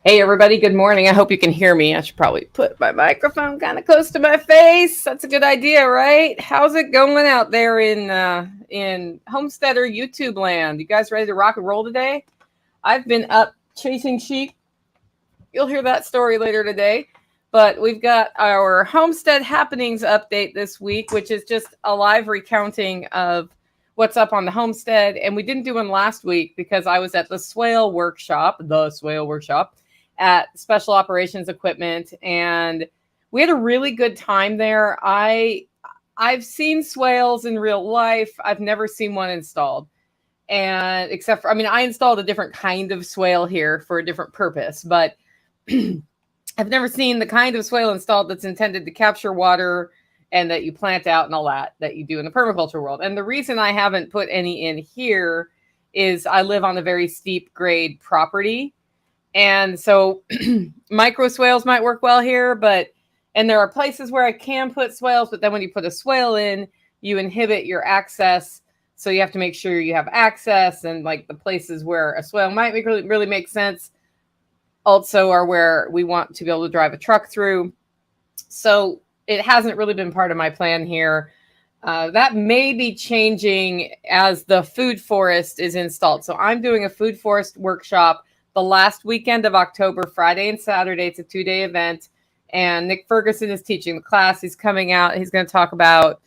Hey everybody, good morning. I hope you can hear me. I should probably put my microphone kind of close to my face. That's a good idea, right? How's it going out there in Homestead or YouTube land? You guys ready to rock and roll today? I've been up chasing sheep. You'll hear that story later today. But we've got our Homestead happenings update this week, which is just a live recounting of what's up on the homestead. And we didn't do one last week because I was at the Swale Workshop, at Special Operations Equipment, and we had a really good time there. I've seen swales in real life. I've never seen one installed. And except for, I installed a different kind of swale here for a different purpose, but I've never seen the kind of swale installed that's intended to capture water and that you plant out and all that you do in the permaculture world. And the reason I haven't put any in here is I live on a very steep grade property. And so micro swales might work well here, and there are places where I can put swales, but then when you put a swale in, you inhibit your access. So you have to make sure you have access, and like the places where a swale might really make sense also are where we want to be able to drive a truck through. So it hasn't really been part of my plan here. That may be changing as the food forest is installed. So I'm doing a food forest workshop the last weekend of October, Friday and Saturday. It's a 2-day event. And Nick Ferguson is teaching the class. He's coming out. He's going to talk about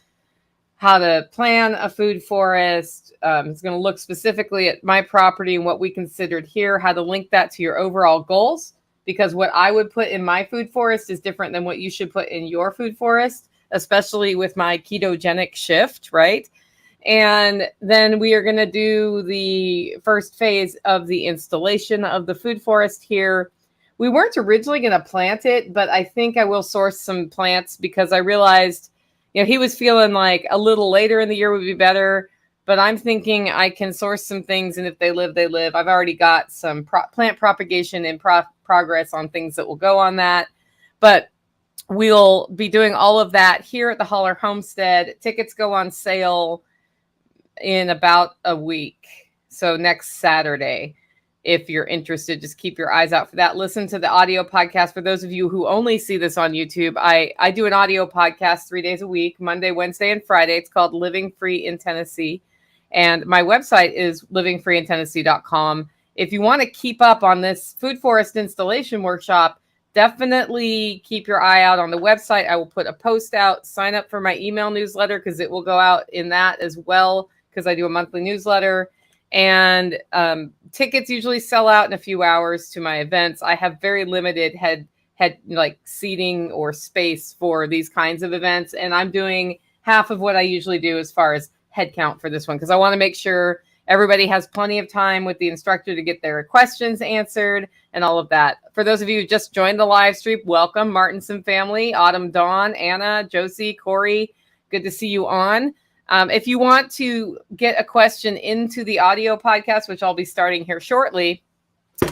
how to plan a food forest. He's going to look specifically at my property and what we considered here, how to link that to your overall goals. Because what I would put in my food forest is different than what you should put in your food forest, especially with my ketogenic shift, right? And then we are going to do the first phase of the installation of the food forest here. We weren't originally going to plant it, but I think I will source some plants because I realized, he was feeling like a little later in the year would be better, but I'm thinking I can source some things, and if they live, they live. I've already got some plant propagation in progress on things that will go on that, but we'll be doing all of that here at the Holler Homestead. Tickets go on sale in about a week. So next Saturday, if you're interested, just keep your eyes out for that. Listen to the audio podcast. For those of you who only see this on YouTube, I do an audio podcast 3 days a week, Monday, Wednesday, and Friday. It's called Living Free in Tennessee. And my website is livingfreeintennessee.com. If you want to keep up on this food forest installation workshop, definitely keep your eye out on the website. I will put a post out. Sign up for my email newsletter because it will go out in that as well, because I do a monthly newsletter. And tickets usually sell out in a few hours to my events. I have very limited head like seating or space for these kinds of events. And I'm doing half of what I usually do as far as head count for this one, because I want to make sure everybody has plenty of time with the instructor to get their questions answered and all of that. For those of you who just joined the live stream, welcome, Martinson family, Autumn, Dawn, Anna, Josie, Corey. Good to see you on. If you want to get a question into the audio podcast, which I'll be starting here shortly,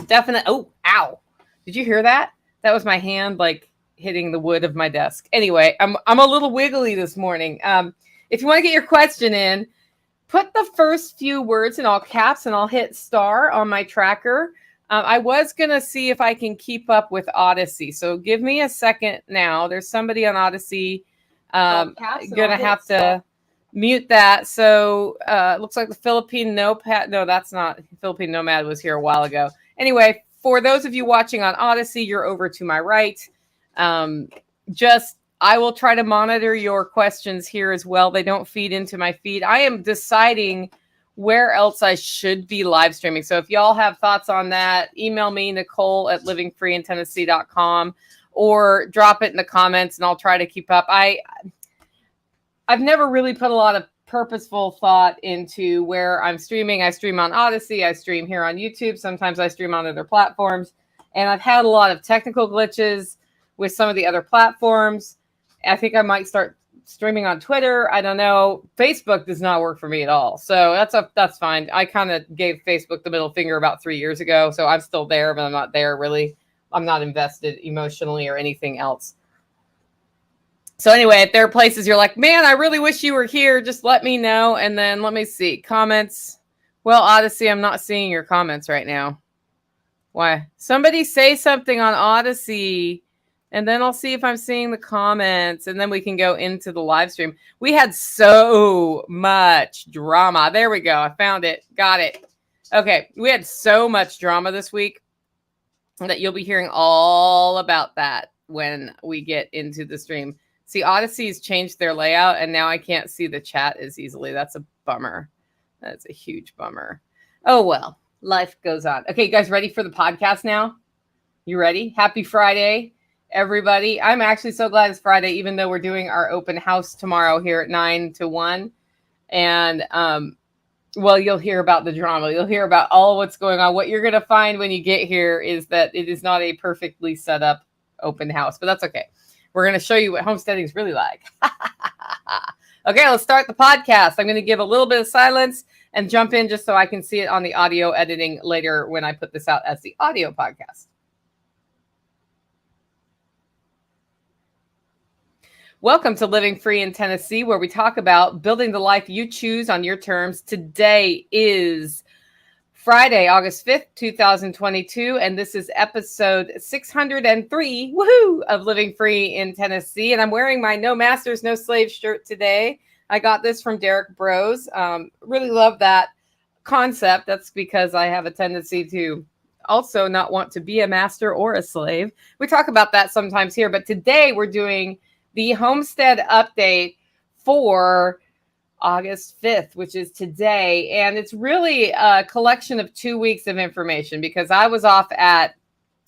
oh, ow. Did you hear that? That was my hand like hitting the wood of my desk. Anyway, I'm a little wiggly this morning. If you want to get your question in, put the first few words in all caps and I'll hit star on my tracker. I was going to see if I can keep up with Odyssey. So give me a second now. There's somebody on Odyssey. Going to have to mute that. So it looks like the Philippine Nomad. No, that's not. Philippine Nomad was here a while ago. Anyway, for those of you watching on Odyssey, you're over to my right. I will try to monitor your questions here as well. They don't feed into my feed. I am deciding where else I should be live streaming. So if y'all have thoughts on that, email me, Nicole at livingfreeintennessee.com, or drop it in the comments and I'll try to keep up. I've never really put a lot of purposeful thought into where I'm streaming. I stream on Odyssey. I stream here on YouTube. Sometimes I stream on other platforms. And I've had a lot of technical glitches with some of the other platforms. I think I might start streaming on Twitter. I don't know. Facebook does not work for me at all. So that's fine. I kind of gave Facebook the middle finger about 3 years ago. So I'm still there, but I'm not there really. I'm not invested emotionally or anything else. So anyway, if there are places you're like, man, I really wish you were here, just let me know. And then let me see. Comments. Well, Odyssey, I'm not seeing your comments right now. Why? Somebody say something on Odyssey, and then I'll see if I'm seeing the comments, and then we can go into the live stream. We had so much drama. There we go. I found it. Got it. Okay. We had so much drama this week that you'll be hearing all about that when we get into the stream. See, Odyssey's changed their layout, and now I can't see the chat as easily. That's a bummer. That's a huge bummer. Oh, well. Life goes on. Okay, you guys ready for the podcast now? You ready? Happy Friday, everybody. I'm actually so glad it's Friday, even though we're doing our open house tomorrow here at 9 to 1. And, well, you'll hear about the drama. You'll hear about all what's going on. What you're going to find when you get here is that it is not a perfectly set up open house, but that's okay. We're going to show you what homesteading is really like. Okay, let's start the podcast. I'm going to give a little bit of silence and jump in just so I can see it on the audio editing later when I put this out as the audio podcast. Welcome to Living Free in Tennessee, where we talk about building the life you choose on your terms. Today is Friday, August 5th, 2022, and this is episode 603, woohoo, of Living Free in Tennessee. And I'm wearing my No Masters, No Slaves shirt today. I got this from Derek Bros. Really love that concept. That's because I have a tendency to also not want to be a master or a slave. We talk about that sometimes here, but today we're doing the Homestead update for August 5th, which is today. And it's really a collection of 2 weeks of information because I was off at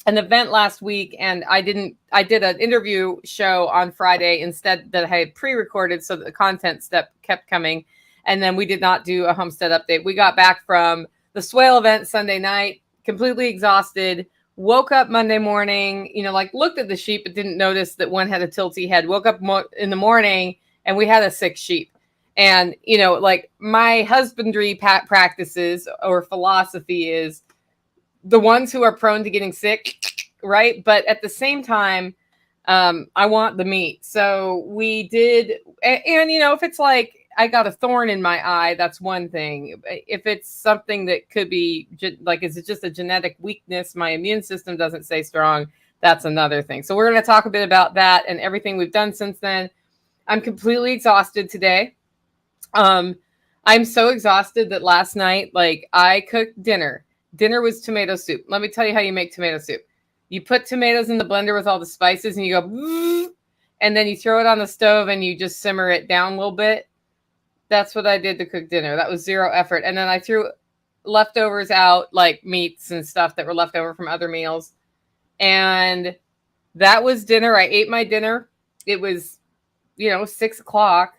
an event last week and I did an interview show on Friday instead that I had pre-recorded so that the content step kept coming. And then we did not do a homestead update. We got back from the Swale event Sunday night, completely exhausted, woke up Monday morning, looked at the sheep, but didn't notice that one had a tilty head. Woke up in the morning and we had a sick sheep. And, my husbandry practices or philosophy is the ones who are prone to getting sick, right? But at the same time, I want the meat. So we did. And if it's like I got a thorn in my eye, that's one thing. If it's something that could be like, is it just a genetic weakness? My immune system doesn't stay strong. That's another thing. So we're going to talk a bit about that and everything we've done since then. I'm completely exhausted today. I'm so exhausted that last night, I cooked dinner. Dinner was tomato soup. Let me tell you how you make tomato soup. You put tomatoes in the blender with all the spices and you go, and then you throw it on the stove and you just simmer it down a little bit. That's what I did to cook dinner. That was zero effort. And then I threw leftovers out, like meats and stuff that were left over from other meals. And that was dinner. I ate my dinner. It was, 6 o'clock.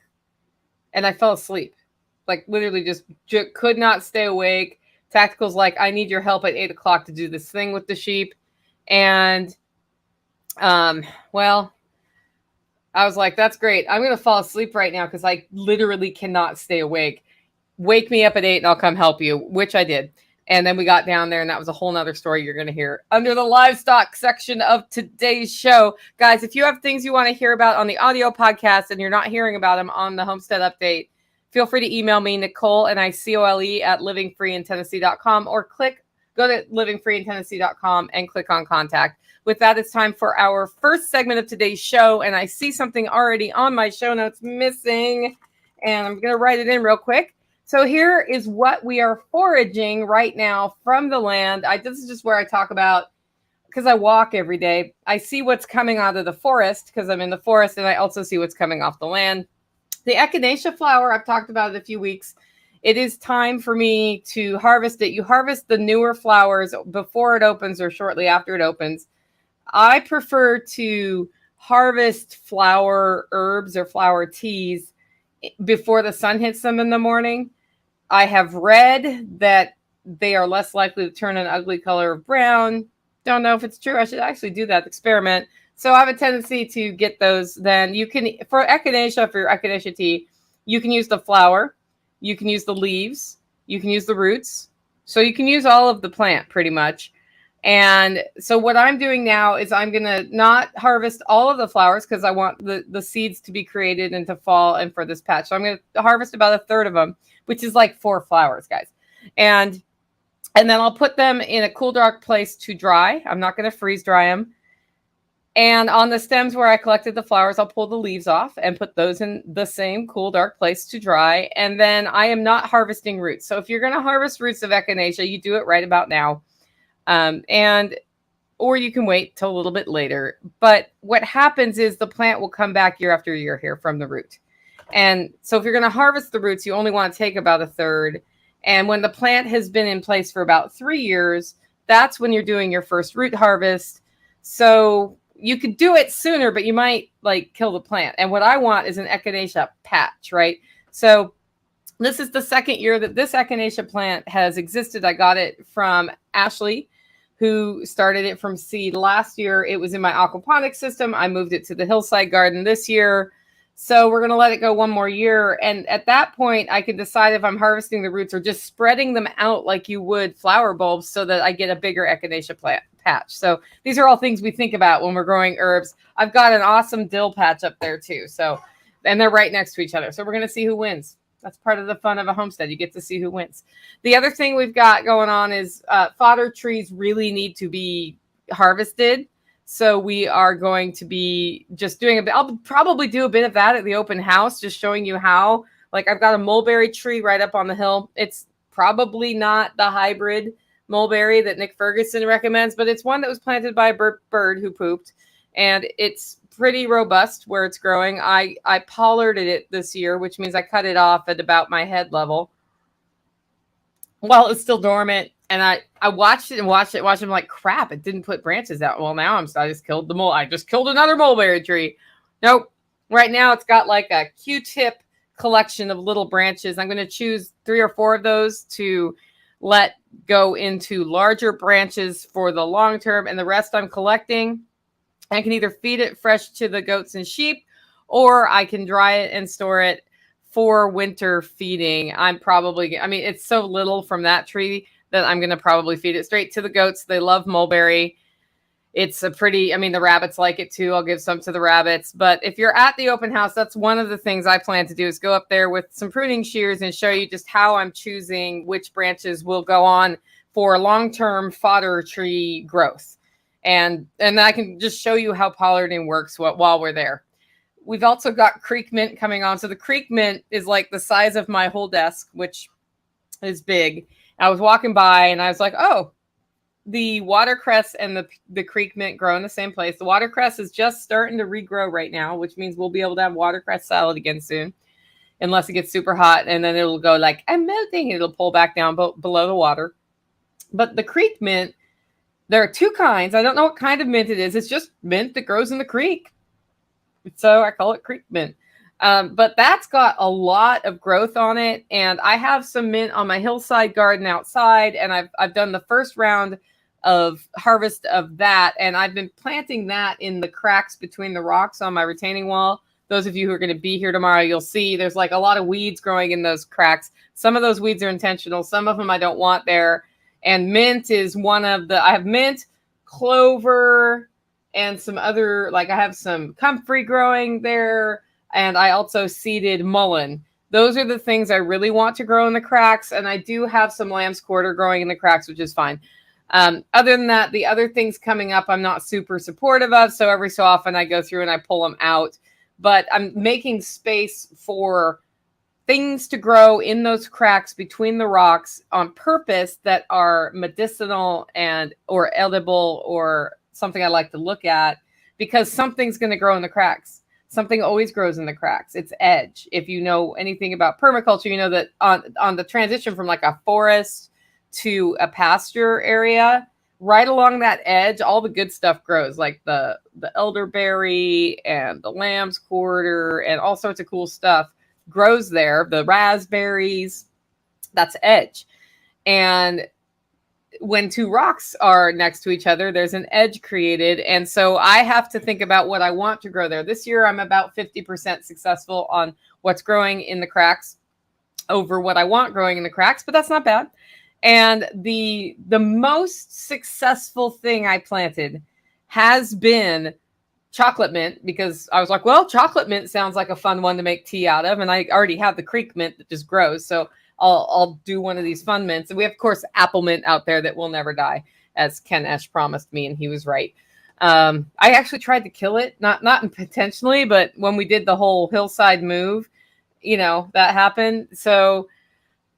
And I fell asleep. Literally just could not stay awake. Tactical's like, I need your help at 8 o'clock to do this thing with the sheep. And, well, I was like, that's great. I'm going to fall asleep right now because I literally cannot stay awake. Wake me up at 8 and I'll come help you, which I did. And then we got down there and that was a whole nother story you're going to hear under the livestock section of today's show. Guys, if you have things you want to hear about on the audio podcast and you're not hearing about them on the Homestead update, feel free to email me, Nicole, Nicole at livingfreeintennessee.com or go to livingfreeintennessee.com and click on contact. With that, it's time for our first segment of today's show. And I see something already on my show notes missing, and I'm going to write it in real quick. So here is what we are foraging right now from the land. This is just where I talk about, because I walk every day, I see what's coming out of the forest because I'm in the forest, and I also see what's coming off the land. The Echinacea flower, I've talked about it a few weeks. It is time for me to harvest it. You harvest the newer flowers before it opens or shortly after it opens. I prefer to harvest flower herbs or flower teas before the sun hits them in the morning. I have read that they are less likely to turn an ugly color of brown. Don't know if it's true. I should actually do that experiment. So I have a tendency to get those. Then you can, for Echinacea, for your Echinacea tea, you can use the flower, you can use the leaves, you can use the roots. So you can use all of the plant pretty much. And so what I'm doing now is I'm going to not harvest all of the flowers because I want the seeds to be created into fall and for this patch. So I'm going to harvest about a third of them, which is like 4 flowers, guys. And And then I'll put them in a cool, dark place to dry. I'm not going to freeze dry them. And on the stems where I collected the flowers, I'll pull the leaves off and put those in the same cool, dark place to dry. And then I am not harvesting roots. So if you're going to harvest roots of Echinacea, you do it right about now. Or you can wait till a little bit later. But what happens is the plant will come back year after year here from the root. And so if you're going to harvest the roots, you only want to take about a third. And when the plant has been in place for about 3 years, that's when you're doing your first root harvest. So you could do it sooner, but you might like kill the plant. And what I want is an Echinacea patch, right? So this is the second year that this Echinacea plant has existed. I got it from Ashley, who started it from seed last year. It was in my aquaponics system. I moved it to the hillside garden this year. So we're going to let it go one more year. And at that point, I can decide if I'm harvesting the roots or just spreading them out like you would flower bulbs so that I get a bigger Echinacea plant patch. So these are all things we think about when we're growing herbs. I've got an awesome dill patch up there too. So, and they're right next to each other. So we're going to see who wins. That's part of the fun of a homestead. You get to see who wins. The other thing we've got going on is fodder trees really need to be harvested. So we are going to be just doing a bit. I'll probably do a bit of that at the open house, just showing you how. Like I've got a mulberry tree right up on the hill. It's probably not the hybrid mulberry that Nick Ferguson recommends, but it's one that was planted by a bird who pooped, and it's pretty robust where it's growing. I pollarded it this year, which means I cut it off at about my head level while it's still dormant. And I watched it. I'm like, crap, it didn't put branches out. Well, now I just killed the I just killed another mulberry tree. Nope. Right now it's got like a Q-tip collection of little branches. I'm going to choose 3 or 4 of those to let go into larger branches for the long term. And the rest I'm collecting. I can either feed it fresh to the goats and sheep, or I can dry it and store it for winter feeding. It's so little from that tree that I'm going to probably feed it straight to the goats. They love mulberry. It's the rabbits like it too. I'll give some to the rabbits. But if you're at the open house, that's one of the things I plan to do is go up there with some pruning shears and show you just how I'm choosing which branches will go on for long-term fodder tree growth. And I can just show you how pollarding works while we're there. We've also got creek mint coming on. So the creek mint is like the size of my whole desk, which is big. I was walking by and I was like, oh, the watercress and the creek mint grow in the same place. The watercress is just starting to regrow right now, which means we'll be able to have watercress salad again soon, unless it gets super hot. And then it'll go like, I'm melting. And it'll pull back down below the water. But the creek mint, there are 2 kinds. I don't know what kind of mint it is. It's just mint that grows in the creek. So I call it creek mint. But that's got a lot of growth on it. And I have some mint on my hillside garden outside. And I've done the first round of harvest of that. And I've been planting that in the cracks between the rocks on my retaining wall. Those of you who are going to be here tomorrow, you'll see there's like a lot of weeds growing in those cracks. Some of those weeds are intentional. Some of them I don't want there. And mint is one of I have mint, clover, and some other, like I have some comfrey growing there. And I also seeded mullein. Those are the things I really want to grow in the cracks. And I do have some lamb's quarter growing in the cracks, which is fine. Other than that, the other things coming up, I'm not super supportive of. So every so often I go through and I pull them out. But I'm making space for things to grow in those cracks between the rocks on purpose that are medicinal or edible or something I like to look at, because something's going to grow in the cracks. Something always grows in the cracks. It's edge. If you know anything about permaculture, you know that on the transition from like a forest to a pasture area, right along that edge, all the good stuff grows, like the elderberry and the lamb's quarter and all sorts of cool stuff grows there. The raspberries, that's edge. And when 2 rocks are next to each other, there's an edge created. And so I have to think about what I want to grow there. This year, I'm about 50% successful on what's growing in the cracks over what I want growing in the cracks, but that's not bad. And the most successful thing I planted has been chocolate mint, because I was like, well, chocolate mint sounds like a fun one to make tea out of. And I already have the creek mint that just grows. So I'll do one of these fun mints. And we have, of course, apple mint out there that will never die, as Ken Esch promised me, and he was right. I actually tried to kill it, not intentionally, but when we did the whole hillside move, that happened. So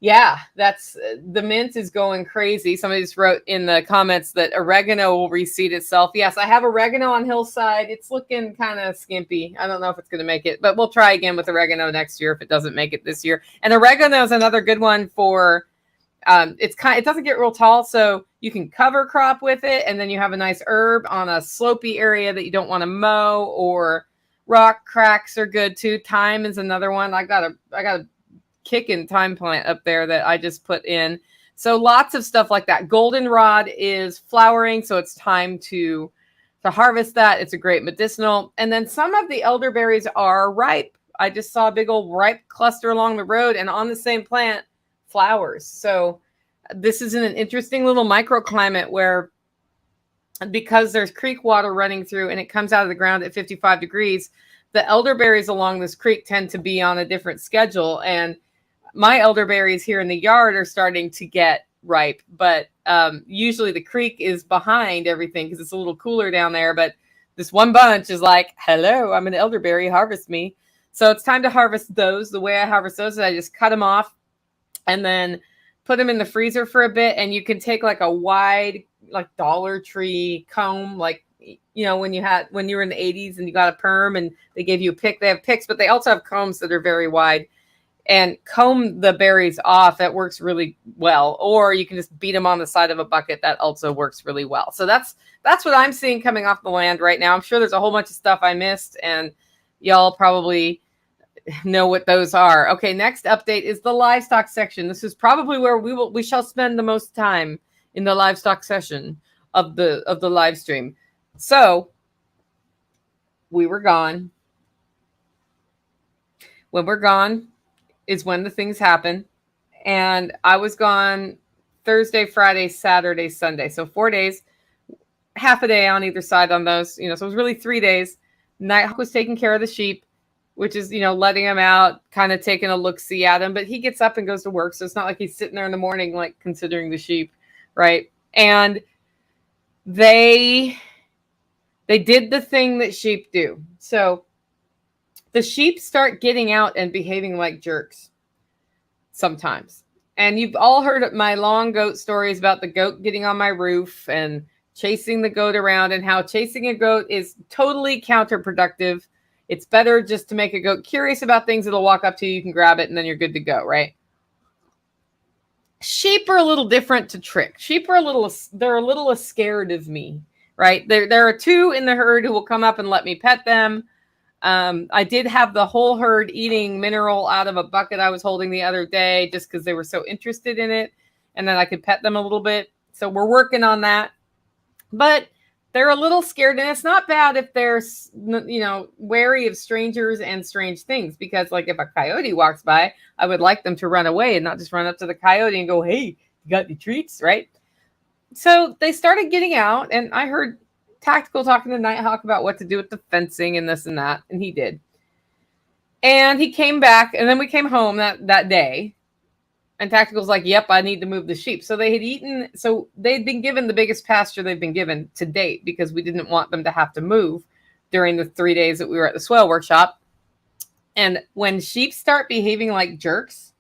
yeah, that's the mint is going crazy. Somebody just wrote in the comments that oregano will reseed itself. Yes, I have oregano on hillside. It's looking kind of skimpy. I don't know if it's going to make it, but we'll try again with oregano next year if it doesn't make it this year. And oregano is another good one for it doesn't get real tall, so you can cover crop with it, and then you have a nice herb on a slopey area that you don't want to mow, or rock cracks are good too. Thyme is another one. I got a kicking thyme plant up there that I just put in. So lots of stuff like that. Goldenrod is flowering, so it's time to harvest that. It's a great medicinal. And then some of the elderberries are ripe. I just saw a big old ripe cluster along the road, and on the same plant, flowers. So this is in an interesting little microclimate where, because there's creek water running through and it comes out of the ground at 55 degrees, the elderberries along this creek tend to be on a different schedule. And my elderberries here in the yard are starting to get ripe, but usually the creek is behind everything because it's a little cooler down there. But this one bunch is like, hello, I'm an elderberry, harvest me. So it's time to harvest those. The way I harvest those is I just cut them off and then put them in the freezer for a bit. And you can take like a wide, like Dollar Tree comb, like, when you were in the 80s and you got a perm and they gave you a pick. They have picks, but they also have combs that are very wide, and comb the berries off. That works really well. Or you can just beat them on the side of a bucket. That also works really well. So that's what I'm seeing coming off the land right now. I'm sure there's a whole bunch of stuff I missed, and y'all probably know what those are. Okay, next update is the livestock section. This is probably where we shall spend the most time in the livestock session of the live stream. So we were gone. When we're gone is when the things happen. And I was gone Thursday, Friday, Saturday, Sunday. So 4 days, half a day on either side on those, so it was really 3 days. Nighthawk was taking care of the sheep, which is, letting him out, kind of taking a look-see at him, but he gets up and goes to work. So it's not like he's sitting there in the morning, like considering the sheep. Right. And they did the thing that sheep do. So the sheep start getting out and behaving like jerks sometimes. And you've all heard my long goat stories about the goat getting on my roof and chasing the goat around, and how chasing a goat is totally counterproductive. It's better just to make a goat curious about things. It'll walk up to you, you can grab it, and then you're good to go, right? Sheep are a little different to trick. Sheep are they're a little scared of me, right? There are two in the herd who will come up and let me pet them. I did have the whole herd eating mineral out of a bucket I was holding the other day, just because they were so interested in it, and then I could pet them a little bit. So we're working on that, but they're a little scared, and it's not bad if they're, wary of strangers and strange things, because like if a coyote walks by, I would like them to run away and not just run up to the coyote and go, hey, you got any treats, right? So they started getting out, and I heard Tactical talking to Nighthawk about what to do with the fencing and this and that, and he did. And he came back, and then we came home that day, and Tactical's like, yep, I need to move the sheep. So they'd been given the biggest pasture they've been given to date, because we didn't want them to have to move during the 3 days that we were at the Swale Workshop. And when sheep start behaving like jerks,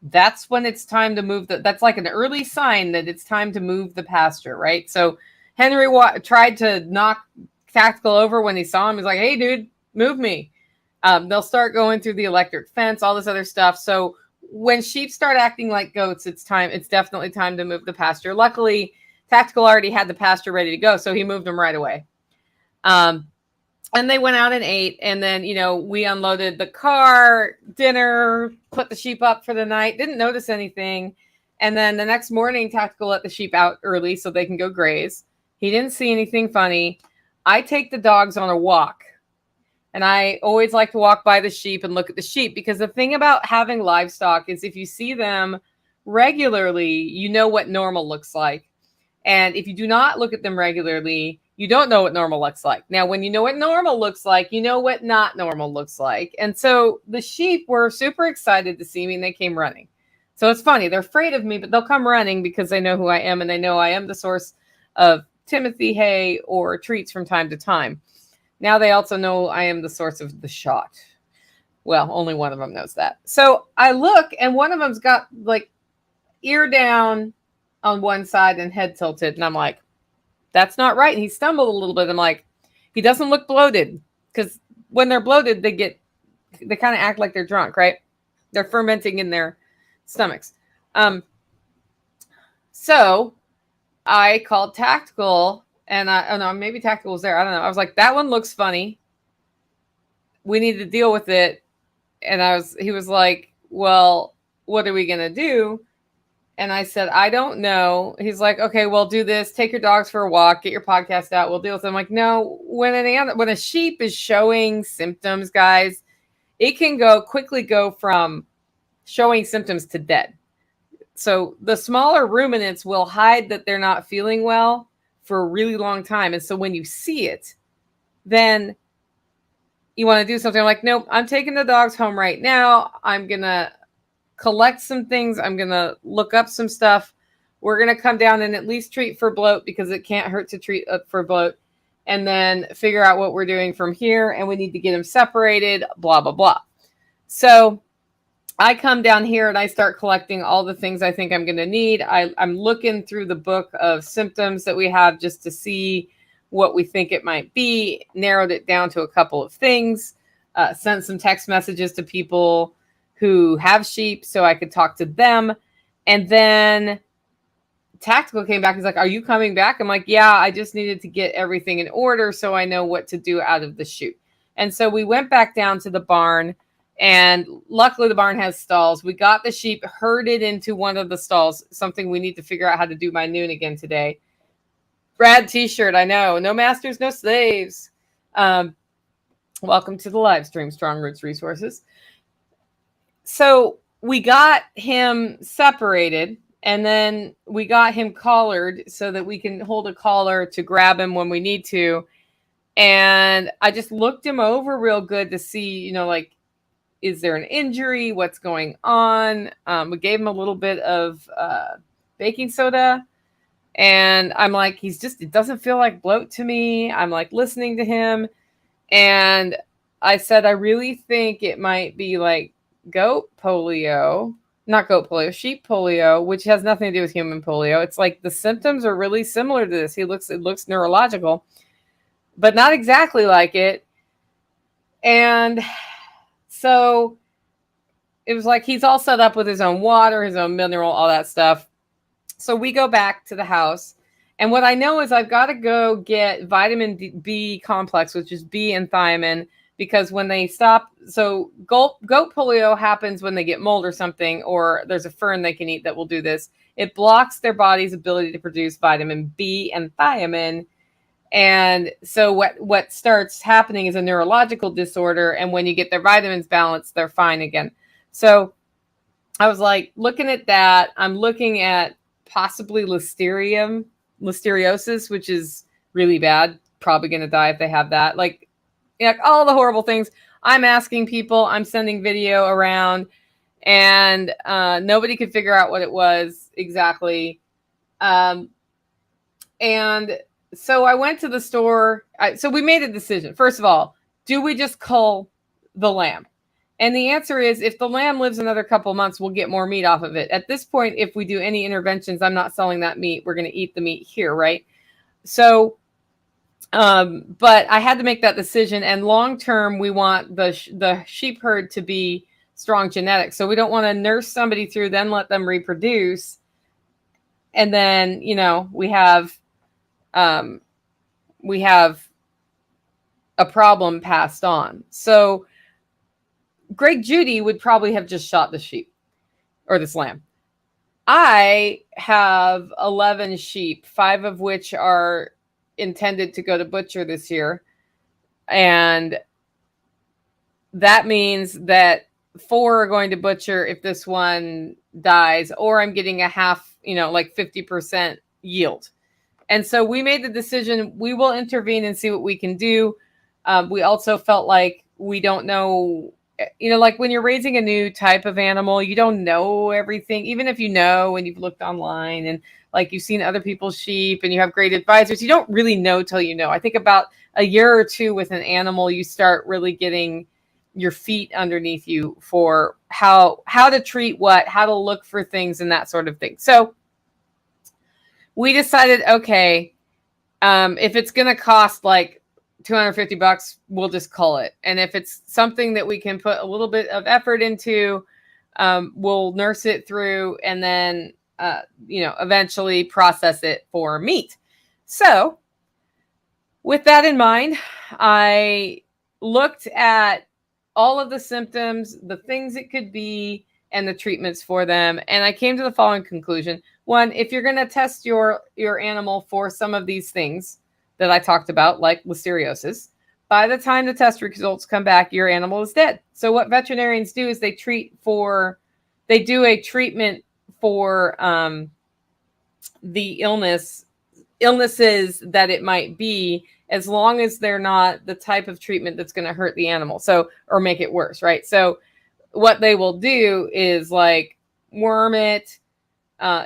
that's when it's time to move. That's like an early sign that it's time to move the pasture, right? So Henry tried to knock Tactical over when he saw him. He's like, hey, dude, move me. They'll start going through the electric fence, all this other stuff. So when sheep start acting like goats, it's definitely time to move the pasture. Luckily, Tactical already had the pasture ready to go, so he moved them right away. And they went out and ate, and then, we unloaded the car, dinner, put the sheep up for the night, didn't notice anything. And then the next morning, Tactical let the sheep out early so they can go graze. He didn't see anything funny. I take the dogs on a walk. And I always like to walk by the sheep and look at the sheep, because the thing about having livestock is if you see them regularly, you know what normal looks like. And if you do not look at them regularly, you don't know what normal looks like. Now, when you know what normal looks like, you know what not normal looks like. And so the sheep were super excited to see me, and they came running. So it's funny. They're afraid of me, but they'll come running because they know who I am, and they know I am the source of Timothy hay or treats from time to time. Now they also know I am the source of the shot. Well, only one of them knows that. So I look, and one of them's got like ear down on one side and head tilted. And I'm like, that's not right. And he stumbled a little bit. I'm like, he doesn't look bloated, because when they're bloated, they kind of act like they're drunk, right? They're fermenting in their stomachs. So I called Tactical, and maybe Tactical was there. I don't know. I was like, that one looks funny. We need to deal with it. And he was like, well, what are we going to do? And I said, I don't know. He's like, okay, well, do this. Take your dogs for a walk. Get your podcast out. We'll deal with it. I'm like, no, when a sheep is showing symptoms, guys, it can quickly go from showing symptoms to dead. So the smaller ruminants will hide that they're not feeling well for a really long time. And so when you see it, then you want to do something. I'm like, nope, I'm taking the dogs home right now. I'm going to collect some things. I'm going to look up some stuff. We're going to come down and at least treat for bloat, because it can't hurt to treat for bloat, and then figure out what we're doing from here. And we need to get them separated, blah, blah, blah. So I come down here and I start collecting all the things I think I'm going to need. I'm looking through the book of symptoms that we have just to see what we think it might be, narrowed it down to a couple of things, sent some text messages to people who have sheep so I could talk to them. And then Tactical came back. He's like, are you coming back? I'm like, yeah, I just needed to get everything in order so I know what to do out of the chute. And so we went back down to the barn, and luckily the barn has stalls. We got the sheep herded into one of the stalls, something we need to figure out how to do by noon again today. Brad t-shirt, I know. No masters, no slaves. Welcome to the live stream, Strong Roots Resources. So we got him separated, and then we got him collared so that we can hold a collar to grab him when we need to. And I just looked him over real good to see, like, is there an injury? What's going on? We gave him a little bit of baking soda. And I'm like, it doesn't feel like bloat to me. I'm like listening to him. And I said, I really think it might be like sheep polio, which has nothing to do with human polio. It's like the symptoms are really similar to this. It looks neurological, but not exactly like it. And so it was like, he's all set up with his own water, his own mineral, all that stuff. So we go back to the house, and what I know is I've got to go get vitamin B complex, which is B and thiamine, because when they stop, so goat polio happens when they get mold or something, or there's a fern they can eat that will do this. It blocks their body's ability to produce vitamin B and thiamine. And so what starts happening is a neurological disorder, and when you get their vitamins balanced, they're fine again. So I was like looking at that. I'm looking at possibly listeriosis, which is really bad. Probably going to die if they have that. Like all the horrible things. I'm asking people, I'm sending video around, and nobody could figure out what it was exactly. And so I went to the store. So we made a decision. First of all, do we just cull the lamb? And the answer is, if the lamb lives another couple months, we'll get more meat off of it. At this point, if we do any interventions, I'm not selling that meat. We're going to eat the meat here, right? So, but I had to make that decision. And long term, we want the sheep herd to be strong genetics. So we don't want to nurse somebody through, then let them reproduce. And then, we have a problem passed on. So Greg Judy would probably have just shot the sheep or this lamb. I have 11 sheep, 5 of which are intended to go to butcher this year. And that means that 4 are going to butcher if this one dies, or I'm getting a half, like 50% yield. And so we made the decision, we will intervene and see what we can do. We also felt like we don't know like when you're raising a new type of animal, you don't know everything, even if you know and you've looked online and like you've seen other people's sheep and you have great advisors, you don't really know till you know. I think about a year or two with an animal, you start really getting your feet underneath you for how to treat what, how to look for things and that sort of thing. So we decided, okay, if it's going to cost like $250, we'll just call it. And if it's something that we can put a little bit of effort into, we'll nurse it through and then, eventually process it for meat. So with that in mind, I looked at all of the symptoms, the things it could be, and the treatments for them. And I came to the following conclusion. One, if you're going to test your animal for some of these things that I talked about, like listeriosis, by the time the test results come back, your animal is dead. So what veterinarians do is they do a treatment for the illnesses that it might be, as long as they're not the type of treatment that's going to hurt the animal, or make it worse, right? So what they will do is like worm it.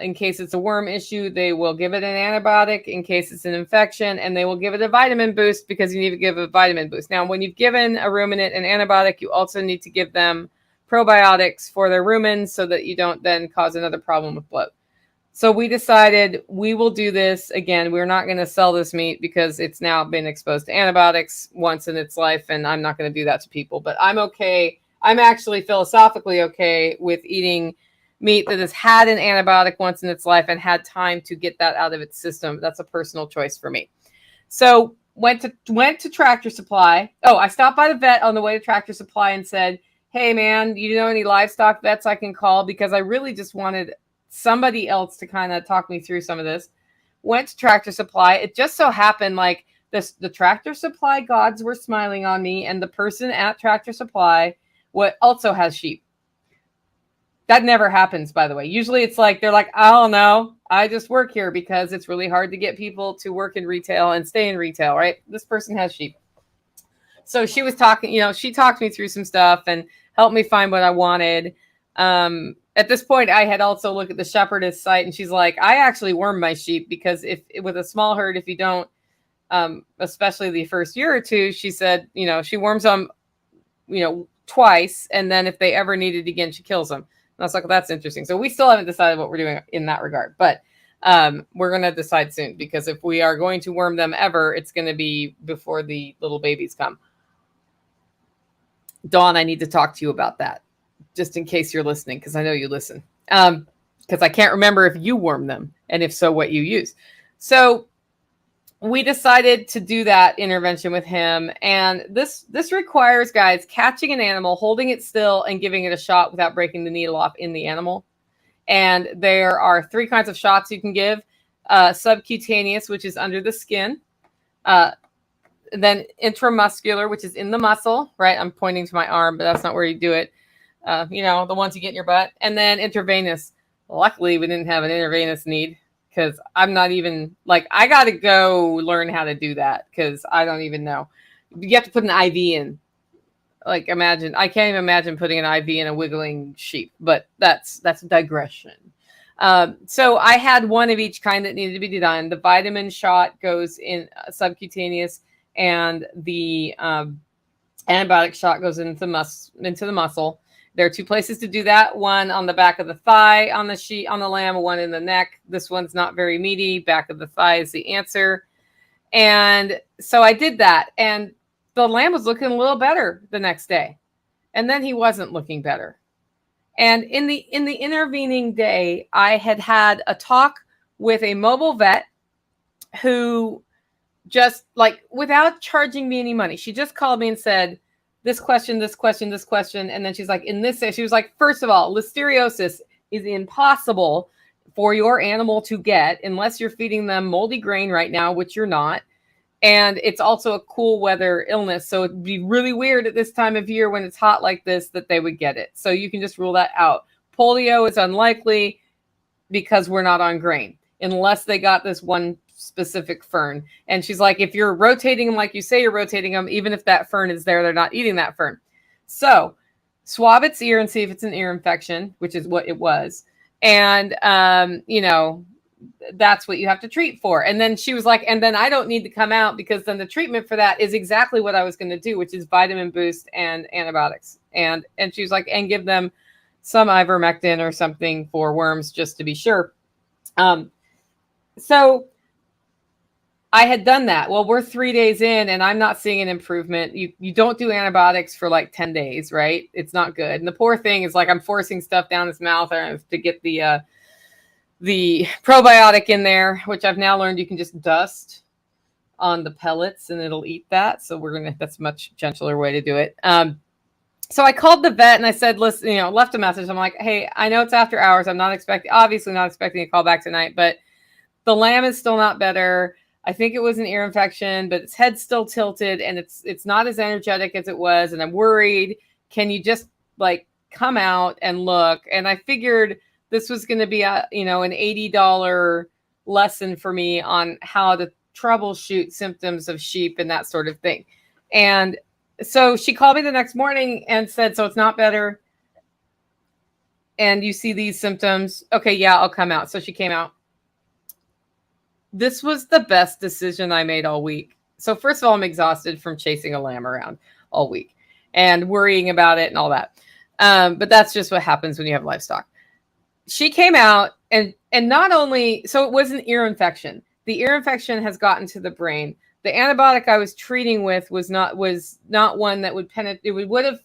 In case it's a worm issue, they will give it an antibiotic. In case it's an infection, and they will give it a vitamin boost, because you need to give a vitamin boost. Now, when you've given a ruminant an antibiotic, you also need to give them probiotics for their rumens so that you don't then cause another problem with bloat. So we decided we will do this. Again, we're not going to sell this meat because it's now been exposed to antibiotics once in its life, and I'm not going to do that to people. But I'm okay. I'm actually philosophically okay with eating meat that has had an antibiotic once in its life and had time to get that out of its system. That's a personal choice for me. So went to Tractor Supply. Oh, I stopped by the vet on the way to Tractor Supply and said, hey man, you know any livestock vets I can call? Because I really just wanted somebody else to kind of talk me through some of this. Went to Tractor Supply. It just so happened like the Tractor Supply gods were smiling on me, and the person at Tractor Supply also has sheep. That never happens, by the way. Usually it's like, they're like, I don't know, I just work here because it's really hard to get people to work in retail and stay in retail, right? This person has sheep. So she was talking, she talked me through some stuff and helped me find what I wanted. At this point, I had also looked at the shepherdess site, and she's like, I actually worm my sheep because if with a small herd, if you don't, especially the first year or two, she said, she worms them, twice. And then if they ever need it again, she kills them. And I was like, well, that's interesting. So we still haven't decided what we're doing in that regard, but we're going to decide soon, because if we are going to worm them ever, it's going to be before the little babies come. Dawn, I need to talk to you about that, just in case you're listening, because I know you listen. Because I can't remember if you worm them, and if so, what you use. So we decided to do that intervention with him. And this requires, guys, catching an animal, holding it still, and giving it a shot without breaking the needle off in the animal. And there are 3 kinds of shots you can give. Subcutaneous, which is under the skin. Then intramuscular, which is in the muscle, right? I'm pointing to my arm, but that's not where you do it. The ones you get in your butt. And then intravenous. Luckily, we didn't have an intravenous need, because I'm not even, I got to go learn how to do that, because I don't even know. You have to put an IV in. I can't even imagine putting an IV in a wiggling sheep, but that's a digression. So I had one of each kind that needed to be done. The vitamin shot goes in subcutaneous, and the antibiotic shot goes into the muscle. There are 2 places to do that. One on the back of the thigh on the lamb, one in the neck. This one's not very meaty. Back of the thigh is the answer. And so I did that, and the lamb was looking a little better the next day. And then he wasn't looking better. And in the intervening day, I had a talk with a mobile vet who just, without charging me any money, she just called me and said, this question. And then she's like, she was like, first of all, listeriosis is impossible for your animal to get unless you're feeding them moldy grain right now, which you're not. And it's also a cool weather illness. So it'd be really weird at this time of year when it's hot like this that they would get it. So you can just rule that out. Polio is unlikely because we're not on grain, unless they got this one specific fern. And she's like, if you're rotating them like you say you're rotating them, even if that fern is there, they're not eating that fern. So swab its ear and see if it's an ear infection, which is what it was. And, that's what you have to treat for. And then she was like, and then I don't need to come out because then the treatment for that is exactly what I was going to do, which is vitamin boost and antibiotics. And she was like, and give them some ivermectin or something for worms just to be sure. So I had done that. Well, we're 3 days in and I'm not seeing an improvement. You don't do antibiotics for like 10 days, right? It's not good. And the poor thing is like, I'm forcing stuff down his mouth to get the probiotic in there, which I've now learned you can just dust on the pellets and it'll eat that. So that's a much gentler way to do it. So I called the vet and I said, listen, left a message. I'm like, hey, I know it's after hours. I'm obviously not expecting a call back tonight, but the lamb is still not better. I think it was an ear infection, but its head's still tilted and it's not as energetic as it was. And I'm worried. Can you just like come out and look? And I figured this was going to be an $80 lesson for me on how to troubleshoot symptoms of sheep and that sort of thing. And so she called me the next morning and said, so it's not better. And you see these symptoms. Okay, yeah, I'll come out. So she came out. This was the best decision I made all week. So first of all, I'm exhausted from chasing a lamb around all week and worrying about it and all that. But that's just what happens when you have livestock. She came out and not only, so it was an ear infection. The ear infection has gotten to the brain. The antibiotic I was treating with was not one that would penetrate. It would have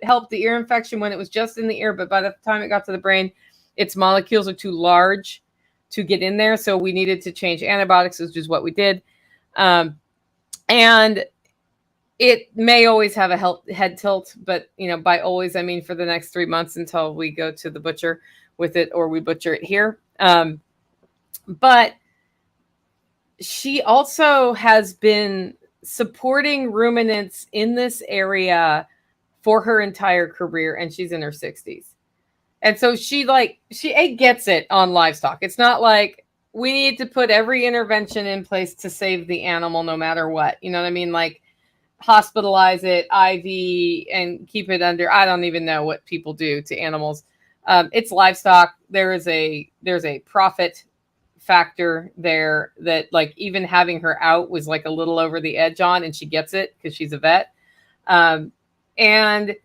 helped the ear infection when it was just in the ear, but by the time it got to the brain, its molecules are too large to get in there. So we needed to change antibiotics, which is what we did. And it may always have a head tilt, but by always, I mean for the next 3 months until we go to the butcher with it or we butcher it here. But she also has been supporting ruminants in this area for her entire career, and she's in her 60s. And so she gets it on livestock. It's not like we need to put every intervention in place to save the animal no matter what. You know what I mean? Like hospitalize it, IV, and keep it under. I don't even know what people do to animals. It's livestock. There's a profit factor there that like even having her out was like a little over the edge on, and she gets it because she's a vet. And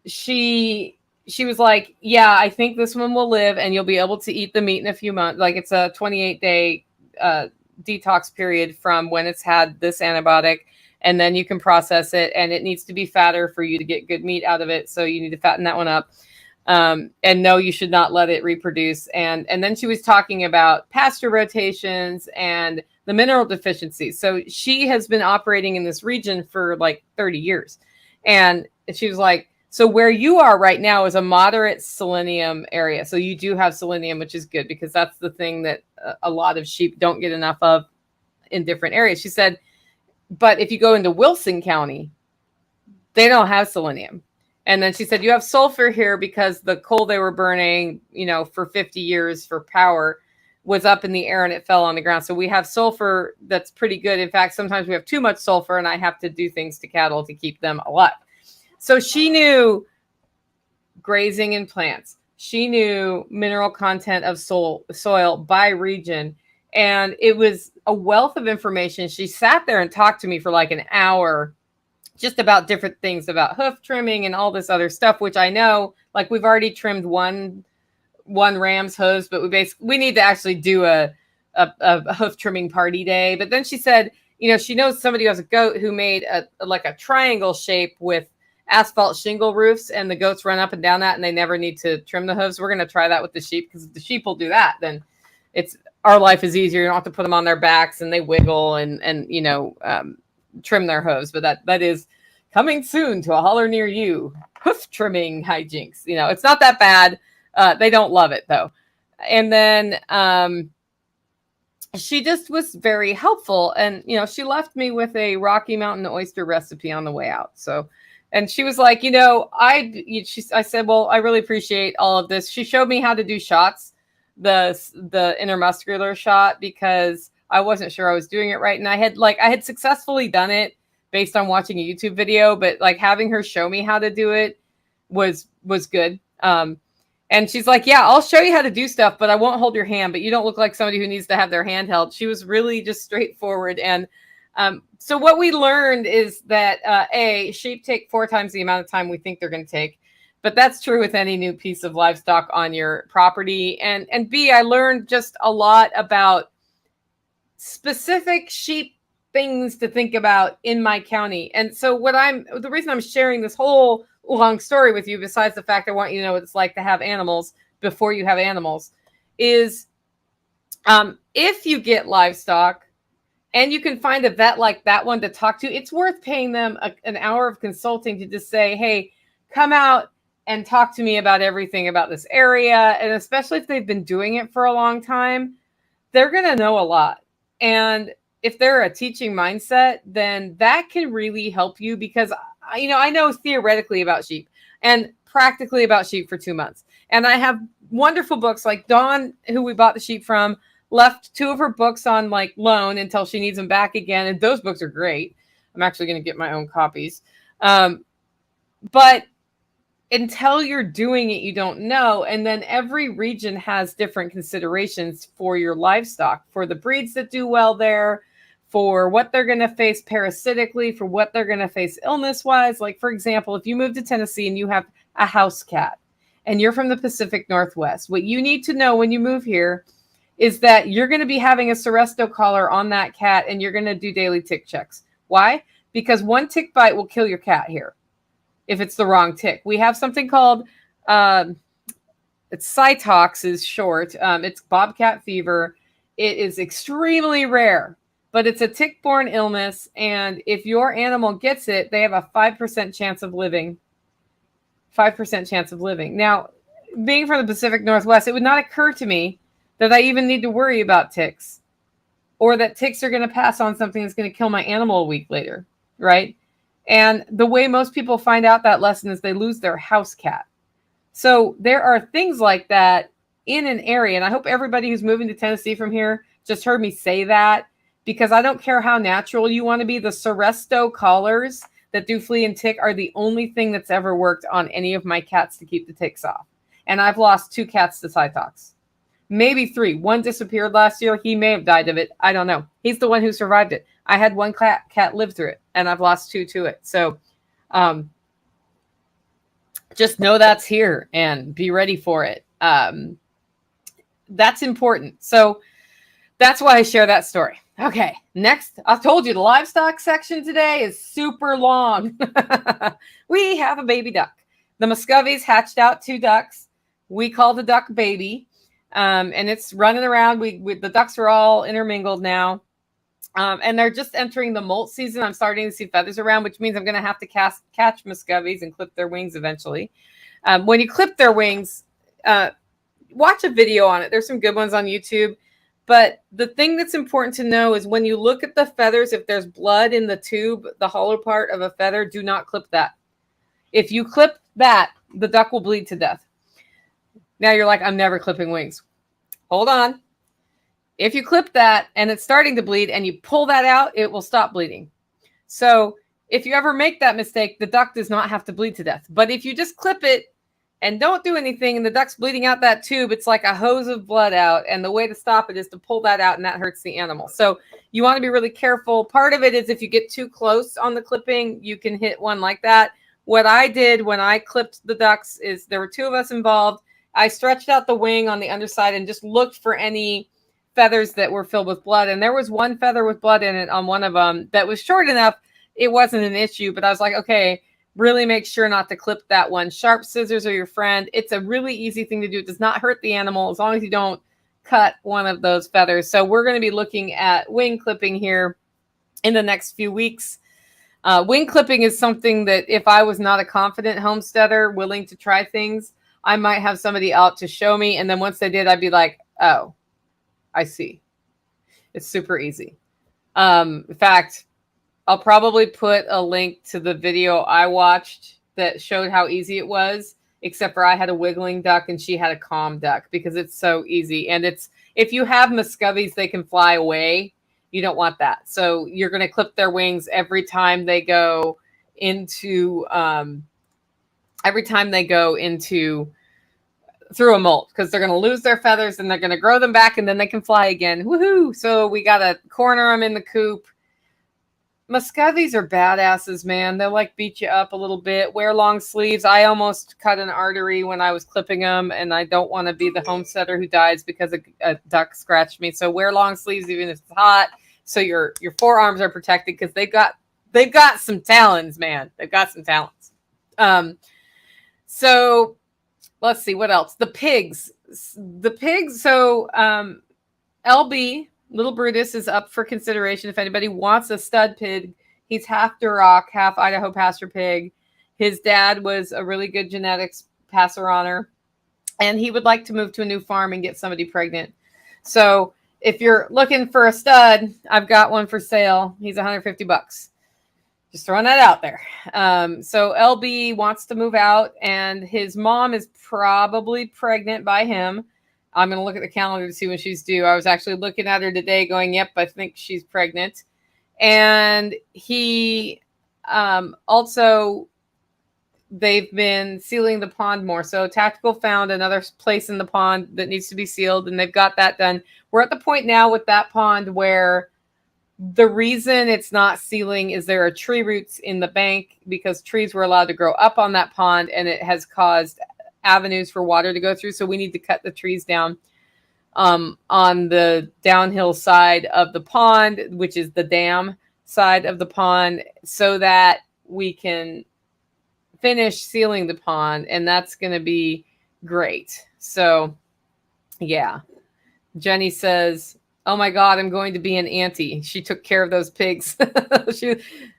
she was like, yeah, I think this one will live and you'll be able to eat the meat in a few months. Like it's a 28-day detox period from when it's had this antibiotic, and then you can process it, and it needs to be fatter for you to get good meat out of it. So you need to fatten that one up. And no, you should not let it reproduce. And then she was talking about pasture rotations and the mineral deficiencies. So she has been operating in this region for like 30 years. And she was like, so where you are right now is a moderate selenium area. So you do have selenium, which is good because that's the thing that a lot of sheep don't get enough of in different areas. She said, but if you go into Wilson County, they don't have selenium. And then she said, you have sulfur here because the coal they were burning, for 50 years for power was up in the air and it fell on the ground. So we have sulfur that's pretty good. In fact, sometimes we have too much sulfur and I have to do things to cattle to keep them alive. So she knew grazing in plants. She knew mineral content of soil by region. And it was a wealth of information. She sat there and talked to me for like an hour just about different things about hoof trimming and all this other stuff, which I know, like we've already trimmed one ram's hooves, but we need to actually do a hoof trimming party day. But then she said, she knows somebody who has a goat who made a triangle shape with asphalt shingle roofs, and the goats run up and down that and they never need to trim the hooves. We're going to try that with the sheep, because if the sheep will do that, then our life is easier. You don't have to put them on their backs and they wiggle and trim their hooves. But that is coming soon to a holler near you. Hoof trimming hijinks. It's not that bad. They don't love it though. And then she just was very helpful. And, she left me with a Rocky Mountain oyster recipe on the way out. So, and she was like, I said, well, I really appreciate all of this. She showed me how to do shots, the intermuscular shot, because I wasn't sure I was doing it right. And I had successfully done it based on watching a YouTube video, but like having her show me how to do it was good. And she's like, yeah, I'll show you how to do stuff, but I won't hold your hand. But you don't look like somebody who needs to have their hand held. She was really just straightforward. And so what we learned is that sheep take 4 times the amount of time we think they're going to take. But that's true with any new piece of livestock on your property. And B, I learned just a lot about specific sheep things to think about in my county. And so the reason I'm sharing this whole long story with you, besides the fact I want you to know what it's like to have animals before you have animals, is if you get livestock and you can find a vet like that one to talk to, it's worth paying them an hour of consulting to just say, hey, come out and talk to me about everything about this area. And especially if they've been doing it for a long time, they're going to know a lot. And if they're a teaching mindset, then that can really help you, because, I know theoretically about sheep and practically about sheep for 2 months. And I have wonderful books, like Dawn, who we bought the sheep from, left 2 of her books on like loan until she needs them back again. And those books are great. I'm actually going to get my own copies. But until you're doing it, you don't know. And then every region has different considerations for your livestock, for the breeds that do well there, for what they're going to face parasitically, for what they're going to face illness-wise. Like, for example, if you move to Tennessee and you have a house cat and you're from the Pacific Northwest, what you need to know when you move here is that you're going to be having a Seresto collar on that cat, and you're going to do daily tick checks. Why? Because one tick bite will kill your cat here if it's the wrong tick. We have something called, it's Cytox is short. It's Bobcat Fever. It is extremely rare, but it's a tick-borne illness. And if your animal gets it, they have a 5% chance of living. 5% chance of living. Now, being from the Pacific Northwest, it would not occur to me that I even need to worry about ticks, or that ticks are going to pass on something that's going to kill my animal a week later, right? And the way most people find out that lesson is they lose their house cat. So there are things like that in an area. And I hope everybody who's moving to Tennessee from here just heard me say that, because I don't care how natural you want to be. The Seresto collars that do flea and tick are the only thing that's ever worked on any of my cats to keep the ticks off. And I've lost 2 cats to Cytox. Maybe 3. One disappeared last year. He may have died of it. I don't know. He's the one who survived it. I had 1 cat live through it, and I've lost 2 to it. So just know that's here and be ready for it. That's important. So that's why I share that story. Okay, next. I told you the livestock section today is super long. We have a baby duck. The Muscovies hatched out 2 ducks. We call the duck baby. And it's running around. The ducks are all intermingled now. And they're just entering the molt season. I'm starting to see feathers around, which means I'm going to have to catch Muscovies and clip their wings eventually. When you clip their wings, watch a video on it. There's some good ones on YouTube. But the thing that's important to know is when you look at the feathers, if there's blood in the tube, the hollow part of a feather, do not clip that. If you clip that, the duck will bleed to death. Now you're like, I'm never clipping wings. Hold on. If you clip that and it's starting to bleed and you pull that out, it will stop bleeding. So if you ever make that mistake, the duck does not have to bleed to death. But if you just clip it and don't do anything and the duck's bleeding out that tube, it's like a hose of blood out. And the way to stop it is to pull that out, and that hurts the animal. So you want to be really careful. Part of it is if you get too close on the clipping, you can hit one like that. What I did when I clipped the ducks is there were 2 of us involved. I stretched out the wing on the underside and just looked for any feathers that were filled with blood. And there was 1 feather with blood in it on one of them that was short enough. It wasn't an issue, but I was like, okay, really make sure not to clip that one. Sharp scissors are your friend. It's a really easy thing to do. It does not hurt the animal as long as you don't cut one of those feathers. So we're going to be looking at wing clipping here in the next few weeks. Wing clipping is something that if I was not a confident homesteader willing to try things, I might have somebody out to show me. And then once they did, I'd be like, oh, I see. It's super easy. In fact, I'll probably put a link to the video I watched that showed how easy it was, except for I had a wiggling duck and she had a calm duck, because it's so easy. And if you have Muscovies, they can fly away. You don't want that. So you're going to clip their wings every time they go into every time they go through a molt, because they're going to lose their feathers and they're going to grow them back and then they can fly again. Woohoo! So we got to corner them in the coop. Muscovies are badasses, man. They'll like beat you up a little bit. Wear long sleeves. I almost cut an artery when I was clipping them, and I don't want to be the homesteader who dies because a duck scratched me. So wear long sleeves even if it's hot, so your forearms are protected, because they've got some talons, man. They've got some talons. So let's see what else. The pigs. So LB. Little Brutus is up for consideration if anybody wants a stud pig. He's half Duroc, half Idaho pasture pig. His dad was a really good genetics passer-oner, and he would like to move to a new farm and get somebody pregnant. So if you're looking for a stud, I've got one for sale. He's $150. Just throwing that out there. So LB wants to move out, and his mom is probably pregnant by him. I'm going to look at the calendar to see when she's due. I was actually looking at her today going, yep, I think she's pregnant. And he also, they've been sealing the pond more. So Tactical found another place in the pond that needs to be sealed, and they've got that done. We're at the point now with that pond where the reason it's not sealing is there are tree roots in the bank, because trees were allowed to grow up on that pond, and it has caused avenues for water to go through. So we need to cut the trees down on the downhill side of the pond, which is the dam side of the pond, so that we can finish sealing the pond. And that's going to be great. So yeah, Jenny says, oh my God, I'm going to be an auntie. She took care of those pigs.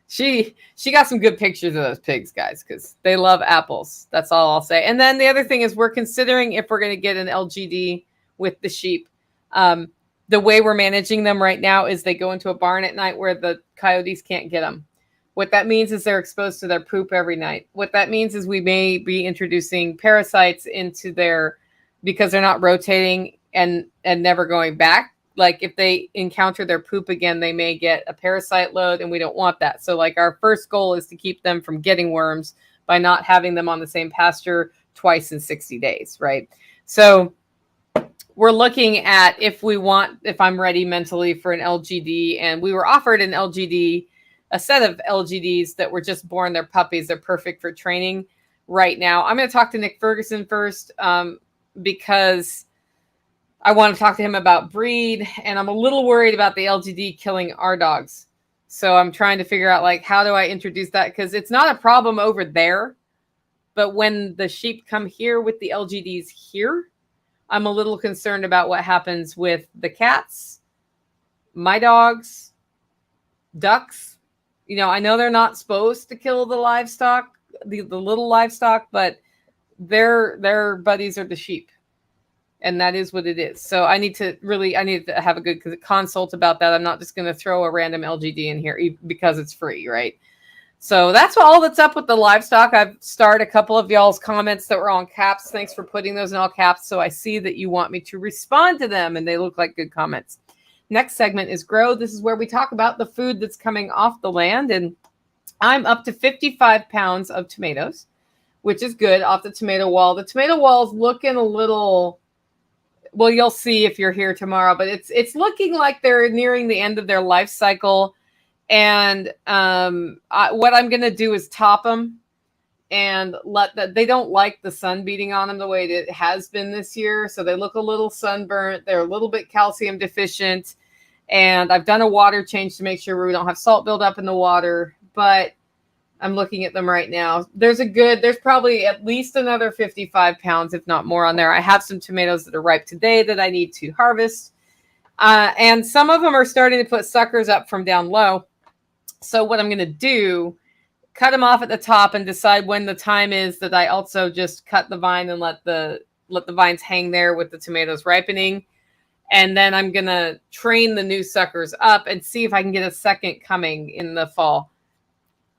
She got some good pictures of those pigs, guys, because they love apples. That's all I'll say. And then the other thing is we're considering if we're going to get an LGD with the sheep. The way we're managing them right now is they go into a barn at night where the coyotes can't get them. What that means is they're exposed to their poop every night. What that means is we may be introducing parasites into because they're not rotating and never going back. Like if they encounter their poop again, they may get a parasite load, and we don't want that. So like our first goal is to keep them from getting worms by not having them on the same pasture twice in 60 days, right? So we're looking at if I'm ready mentally for an LGD, and we were offered an LGD, a set of LGDs that were just born. They're puppies. They're perfect for training right now. I'm going to talk to Nick Ferguson first because I want to talk to him about breed, and I'm a little worried about the LGD killing our dogs. So I'm trying to figure out, like, how do I introduce that? Because it's not a problem over there, but when the sheep come here with the LGDs here, I'm a little concerned about what happens with the cats, my dogs, ducks. You know, I know they're not supposed to kill the livestock, the little livestock, but their buddies are the sheep. And that is what it is. So I need to have a good consult about that. I'm not just going to throw a random LGD in here because it's free, right? So that's all that's up with the livestock. I've starred a couple of y'all's comments that were all in caps. Thanks for putting those in all caps. So I see that you want me to respond to them, and they look like good comments. Next segment is Grow. This is where we talk about the food that's coming off the land. And I'm up to 55 pounds of tomatoes, which is good, off the tomato wall. The tomato wall is looking a little... Well, you'll see if you're here tomorrow, but it's looking like they're nearing the end of their life cycle. And what I'm going to do is top them and they don't like the sun beating on them the way it has been this year. So they look a little sunburnt. They're a little bit calcium deficient. And I've done a water change to make sure we don't have salt buildup in the water. But I'm looking at them right now. There's probably at least another 55 pounds, if not more, on there. I have some tomatoes that are ripe today that I need to harvest. And some of them are starting to put suckers up from down low. So what I'm going to do, cut them off at the top and decide when the time is that I also just cut the vine and let the vines hang there with the tomatoes ripening. And then I'm going to train the new suckers up and see if I can get a second coming in the fall.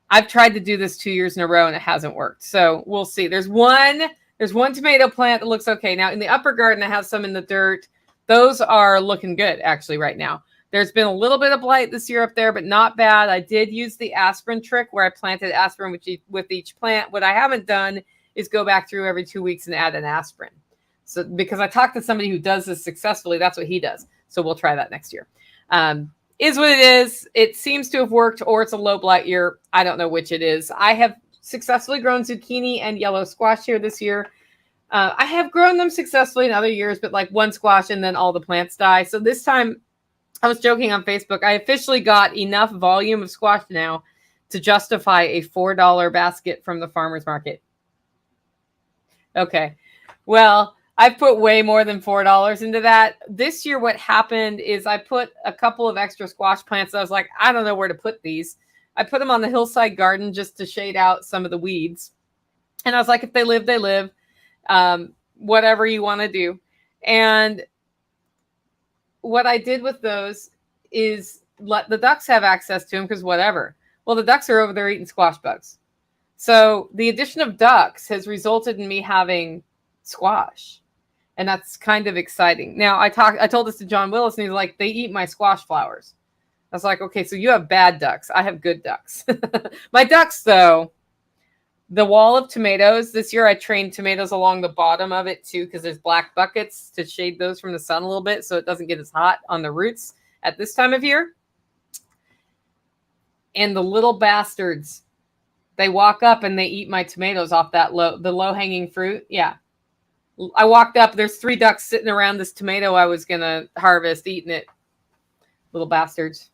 I've tried to do this 2 years in a row and it hasn't worked. So we'll see. There's one tomato plant that looks okay. Now in the upper garden, I have some in the dirt. Those are looking good actually right now. There's been a little bit of blight this year up there, but not bad. I did use the aspirin trick where I planted aspirin with each plant. What I haven't done is go back through every 2 weeks and add an aspirin. So because I talked to somebody who does this successfully, that's what he does. So we'll try that next year. Is what it is. It seems to have worked, or it's a low blight year. I don't know which it is. I have successfully grown zucchini and yellow squash here this year. I have grown them successfully in other years, but like one squash and then all the plants die. So this time, I was joking on Facebook, I officially got enough volume of squash now to justify a $4 basket from the farmer's market. Okay, well, I put way more than $4 into that. This year, what happened is I put a couple of extra squash plants. I was like, I don't know where to put these. I put them on the hillside garden just to shade out some of the weeds. And I was like, if they live, they live. Whatever you want to do. And what I did with those is let the ducks have access to them because whatever. Well, the ducks are over there eating squash bugs. So the addition of ducks has resulted in me having squash. And that's kind of exciting. Now, I told this to John Willis, and he's like, they eat my squash flowers. I was like, okay, so you have bad ducks. I have good ducks. My ducks, though, the wall of tomatoes, this year I trained tomatoes along the bottom of it, too, because there's black buckets to shade those from the sun a little bit so it doesn't get as hot on the roots at this time of year. And the little bastards, they walk up and they eat my tomatoes off the low-hanging fruit. Yeah. I walked up. There's 3 ducks sitting around this tomato I was going to harvest, eating it. Little bastards.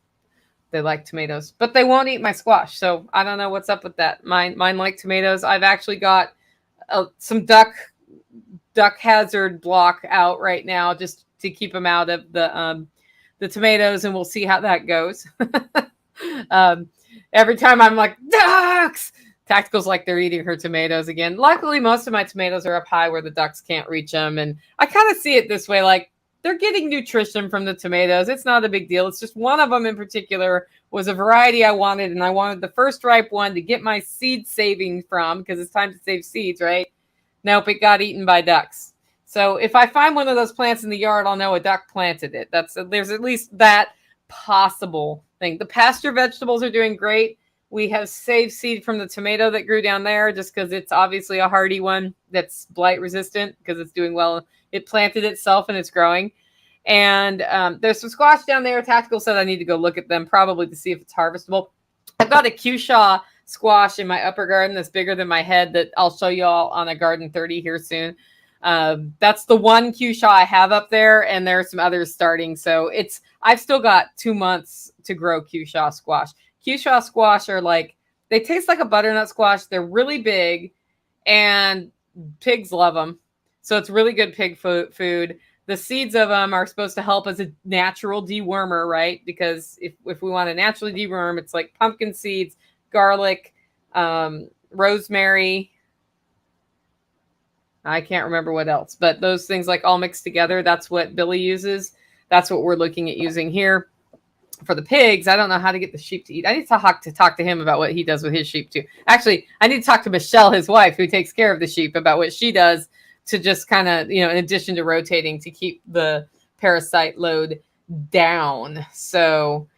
They like tomatoes. But they won't eat my squash. So I don't know what's up with that. Mine like tomatoes. I've actually got some duck hazard block out right now just to keep them out of the tomatoes. And we'll see how that goes. Every time I'm like, ducks! Tactical's like they're eating her tomatoes again. Luckily, most of my tomatoes are up high where the ducks can't reach them. And I kind of see it this way, like they're getting nutrition from the tomatoes. It's not a big deal. It's just one of them in particular was a variety I wanted. And I wanted the first ripe one to get my seed saving from because it's time to save seeds, right? Nope, it got eaten by ducks. So if I find one of those plants in the yard, I'll know a duck planted it. There's at least that possible thing. The pasture vegetables are doing great. We have saved seed from the tomato that grew down there just because it's obviously a hardy one that's blight resistant because it's doing well. It planted itself and it's growing. And there's some squash down there. Tactical said I need to go look at them probably to see if it's harvestable. I've got a Cushaw squash in my upper garden that's bigger than my head that I'll show you all on a Garden 30 here soon. That's the one Cushaw I have up there, and there are some others starting. So I've still got 2 months to grow Cushaw squash. Cushaw squash are like, they taste like a butternut squash. They're really big and pigs love them. So it's really good pig food. The seeds of them are supposed to help as a natural dewormer, right? Because if we want to naturally deworm, it's like pumpkin seeds, garlic, rosemary. I can't remember what else, but those things like all mixed together, that's what Billy uses. That's what we're looking at using here. For the pigs, I don't know how to get the sheep to eat. I need to talk to him about what he does with his sheep too. Actually, I need to talk to Michelle, his wife, who takes care of the sheep, about what she does to just kind of, in addition to rotating, to keep the parasite load down. So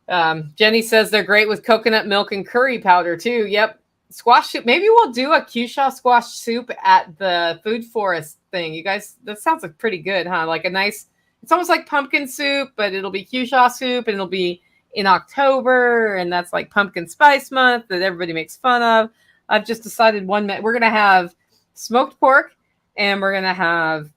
Jenny says they're great with coconut milk and curry powder too. Yep. Squash soup. Maybe we'll do a Cushaw squash soup at the food forest thing. You guys, that sounds like pretty good, huh? Like a nice, it's almost like pumpkin soup, but it'll be Cushaw soup and it'll be in October. And that's like pumpkin spice month that everybody makes fun of. I've just decided we're going to have smoked pork and we're going to have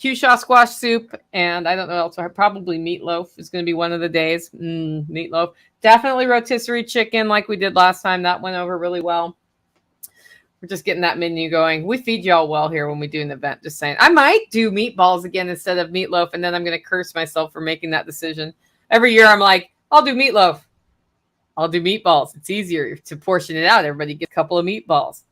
Cushaw squash soup. And I don't know what else. Probably meatloaf is going to be one of the days. Meatloaf. Definitely rotisserie chicken like we did last time. That went over really well. We're just getting that menu going. We feed y'all well here when we do an event. Just saying. I might do meatballs again instead of meatloaf, and then I'm going to curse myself for making that decision. Every year I'm like, I'll do meatloaf. I'll do meatballs. It's easier to portion it out. Everybody gets a couple of meatballs.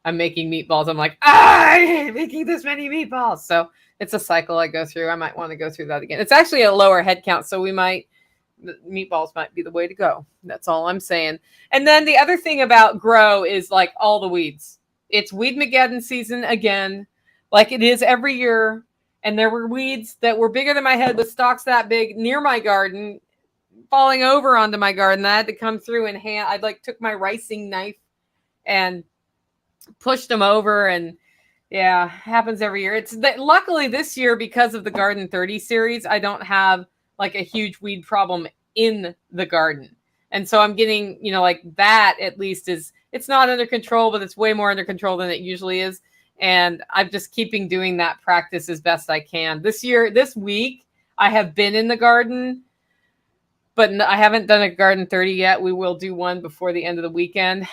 I'm making meatballs. I'm like, I hate making this many meatballs. So it's a cycle I go through. I might want to go through that again. It's actually a lower head count, so meatballs might be the way to go. That's all I'm saying. And then the other thing about grow is like all the weeds. It's Weedmageddon season again, like it is every year. And there were weeds that were bigger than my head with stalks that big near my garden, falling over onto my garden. I had to come through and I took my ricing knife and pushed them over, and yeah, happens every year. It's that luckily this year, because of the Garden 30 series, I don't have like a huge weed problem in the garden. And so I'm getting, like that at least it's not under control, but it's way more under control than it usually is. And I'm just keeping doing that practice as best I can. This week, I have been in the garden, but I haven't done a Garden 30 yet. We will do one before the end of the weekend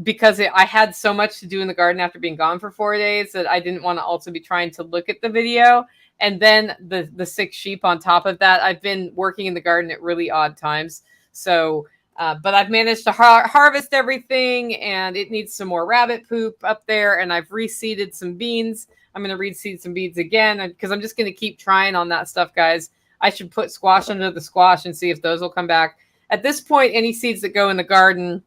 because I had so much to do in the garden after being gone for 4 days that I didn't want to also be trying to look at the video. And then the 6 sheep on top of that. I've been working in the garden at really odd times. So, but I've managed to harvest everything, and it needs some more rabbit poop up there. And I've reseeded some beans. I'm going to reseed some beans again because I'm just going to keep trying on that stuff, guys. I should put squash under the squash and see if those will come back. At this point, any seeds that go in the garden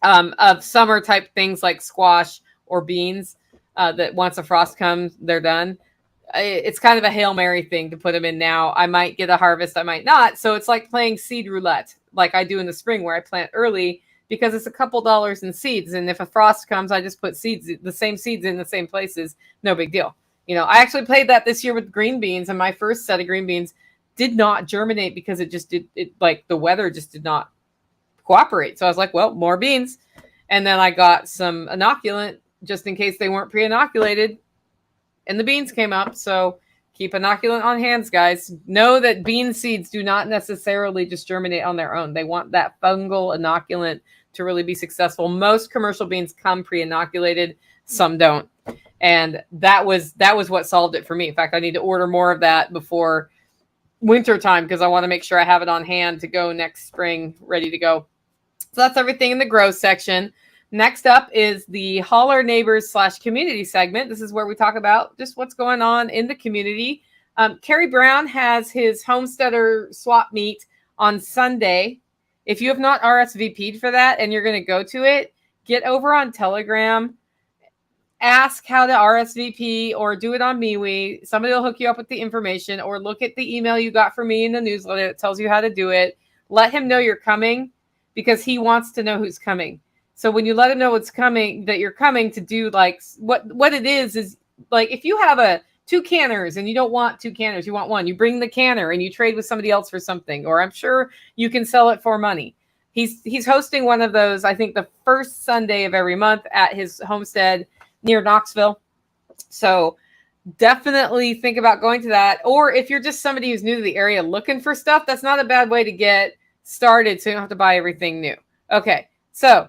of summer type things like squash or beans that once a frost comes, they're done. It's kind of a Hail Mary thing to put them in now. I might get a harvest, I might not. So it's like playing seed roulette like I do in the spring where I plant early because it's a couple dollars in seeds. And if a frost comes, I just put the same seeds in the same places. No big deal. I actually played that this year with green beans, and my first set of green beans did not germinate because like the weather just did not cooperate. So I was like, well, more beans. And then I got some inoculant just in case they weren't pre-inoculated, and the beans came up. So keep inoculant on hands, guys. Know that bean seeds do not necessarily just germinate on their own. They want that fungal inoculant to really be successful. Most commercial beans come pre-inoculated, some don't. And that was what solved it for me. In fact, I need to order more of that before winter time because I want to make sure I have it on hand to go next spring, ready to go. So that's everything in the grow section. Next up is the Holler Neighbors / community segment. This is where we talk about just what's going on in the community. Kerry Brown has his homesteader swap meet on Sunday. If you have not RSVP'd for that and you're going to go to it, get over on Telegram, ask how to RSVP or do it on MeWe. Somebody will hook you up with the information, or look at the email you got from me in the newsletter that tells you how to do it. Let him know you're coming because he wants to know who's coming. So when you let him know what's coming, that you're coming to do, like what it is like if you have 2 canners and you don't want 2 canners, you want one, you bring the canner and you trade with somebody else for something, or I'm sure you can sell it for money. He's hosting one of those, I think the first Sunday of every month at his homestead near Knoxville. So definitely think about going to that. Or if you're just somebody who's new to the area looking for stuff, that's not a bad way to get started so you don't have to buy everything new. Okay, so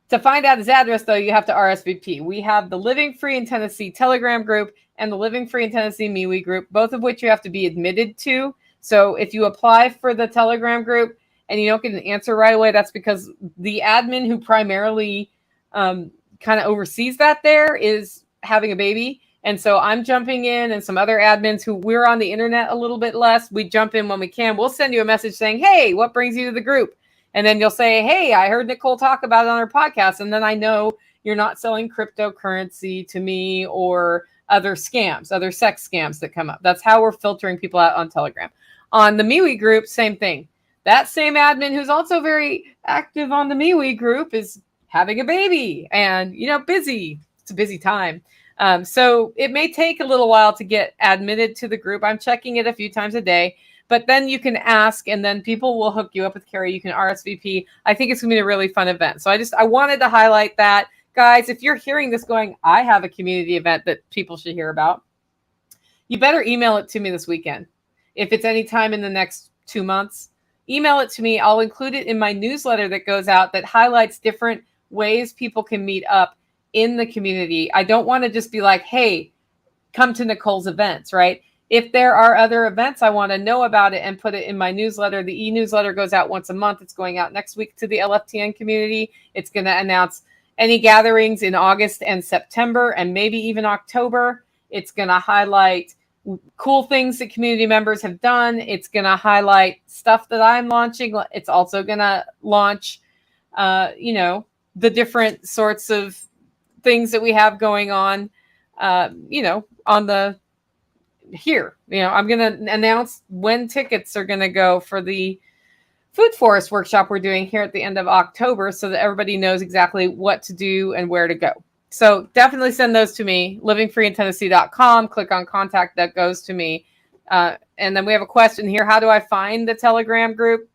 to find out his address, though, you have to RSVP. We have the Living Free in Tennessee Telegram group and the Living Free in Tennessee MeWe group, both of which you have to be admitted to. So if you apply for the Telegram group and you don't get an answer right away, that's because the admin who primarily kind of oversees that there is having a baby. And so I'm jumping in, and some other admins who we're on the internet a little bit less. We jump in when we can. We'll send you a message saying, hey, what brings you to the group? And then you'll say, hey, I heard Nicole talk about it on her podcast. And then I know you're not selling cryptocurrency to me or other scams, other sex scams that come up. That's how we're filtering people out on Telegram. On the MeWe group, same thing. That same admin who's also very active on the MeWe group is having a baby and, busy. It's a busy time. So it may take a little while to get admitted to the group. I'm checking it a few times a day. But then you can ask, and then people will hook you up with Carrie. You can RSVP. I think it's going to be a really fun event. So I wanted to highlight that. Guys, if you're hearing this going, I have a community event that people should hear about, you better email it to me this weekend. If it's any time in the next 2 months, email it to me. I'll include it in my newsletter that goes out that highlights different ways people can meet up in the community. I don't want to just be like, hey, come to Nicole's events, right? If there are other events, I want to know about it and put it in my newsletter. The e-newsletter goes out once a month. It's going out next week to the LFTN community. It's going to announce any gatherings in August and September and maybe even October. It's going to highlight cool things that community members have done. It's going to highlight stuff that I'm launching. It's also going to launch, the different sorts of things that we have going on, on the here. I'm going to announce when tickets are going to go for the food workshop we're doing here at the end of October so that everybody knows exactly what to do and where to go. So definitely send those to me, livingfreeintennessee.com. Click on contact, that goes to me. And then we have a question here. How do I find the Telegram group?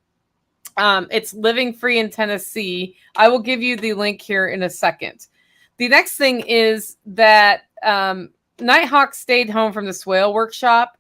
It's Living Free in Tennessee. I will give you the link here in a second. The next thing is that Nighthawk stayed home from the Swale Workshop.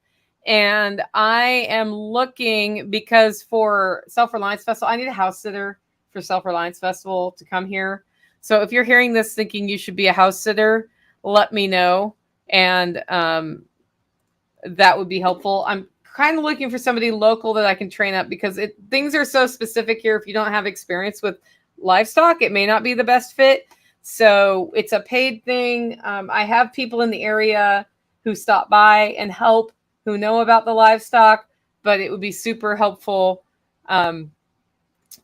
And I am looking, because for Self-Reliance Festival, I need a house sitter for Self-Reliance Festival to come here. So if you're hearing this thinking you should be a house sitter, let me know. And that would be helpful. I'm kind of looking for somebody local that I can train up, because things are so specific here. If you don't have experience with livestock, it may not be the best fit. So it's a paid thing. I have people in the area who stop by and help, who know about the livestock, but it would be super helpful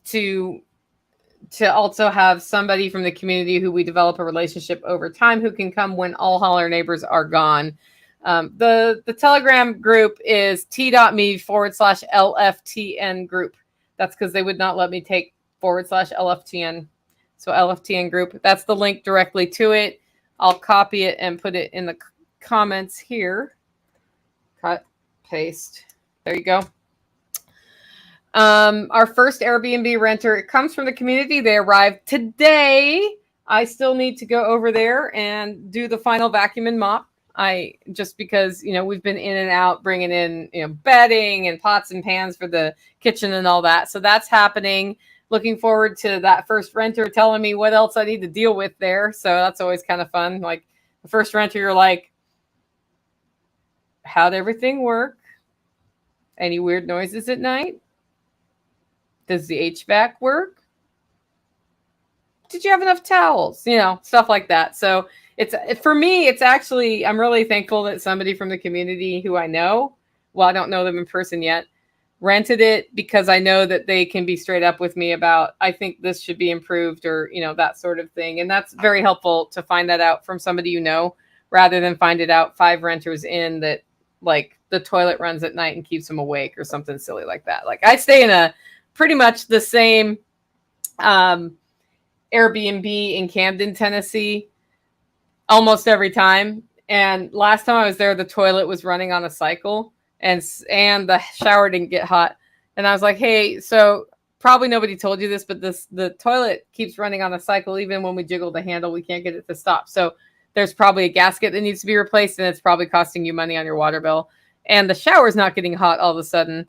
to also have somebody from the community who we develop a relationship over time, who can come when all holler neighbors are gone. The Telegram group is t.me/LFTN group. That's because they would not let me take /LFTN. So LFTN group, that's the link directly to it. I'll copy it and put it in the comments here. Cut, paste. There you go. Our first Airbnb renter, it comes from the community. They arrived today. I still need to go over there and do the final vacuum and mop. Just because, we've been in and out, bringing in, bedding and pots and pans for the kitchen and all that. So that's happening. Looking forward to that first renter telling me what else I need to deal with there. So that's always kind of fun. Like the first renter, you're like, how'd everything work? Any weird noises at night? Does the HVAC work? Did you have enough towels? Stuff like that. So for me, it's actually, I'm really thankful that somebody from the community who I know, well, I don't know them in person yet, rented it, because I know that they can be straight up with me about, I think this should be improved, or, that sort of thing. And that's very helpful to find that out from somebody, rather than find it out 5 renters in that, like, the toilet runs at night and keeps them awake or something silly like that. Like, I stay in a pretty much the same Airbnb in Camden, Tennessee, almost every time. And last time I was there, the toilet was running on a cycle, and the shower didn't get hot. And I was like, hey, so probably nobody told you this, but the toilet keeps running on a cycle. Even when we jiggle the handle, we can't get it to stop. So there's probably a gasket that needs to be replaced, and it's probably costing you money on your water bill. And the shower's not getting hot all of a sudden.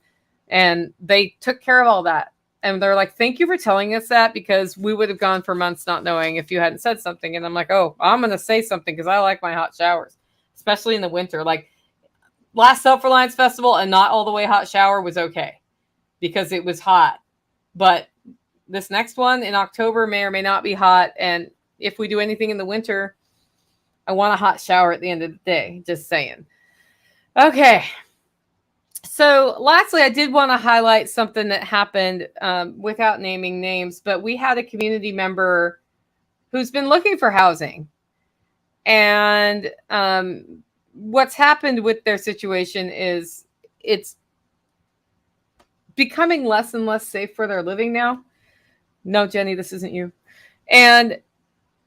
And they took care of all that. And they're like, thank you for telling us that, because we would have gone for months not knowing if you hadn't said something. And I'm like, oh, I'm going to say something, because I like my hot showers, especially in the winter. Like last Self-Reliance Festival, and not all the way hot shower was okay because it was hot. But this next one in October may or may not be hot. And if we do anything in the winter, I want a hot shower at the end of the day. Just saying. Okay. So lastly, I did want to highlight something that happened without naming names, but we had a community member who's been looking for housing. And what's happened with their situation is it's becoming less and less safe where they're living now. No, Jenny, this isn't you. And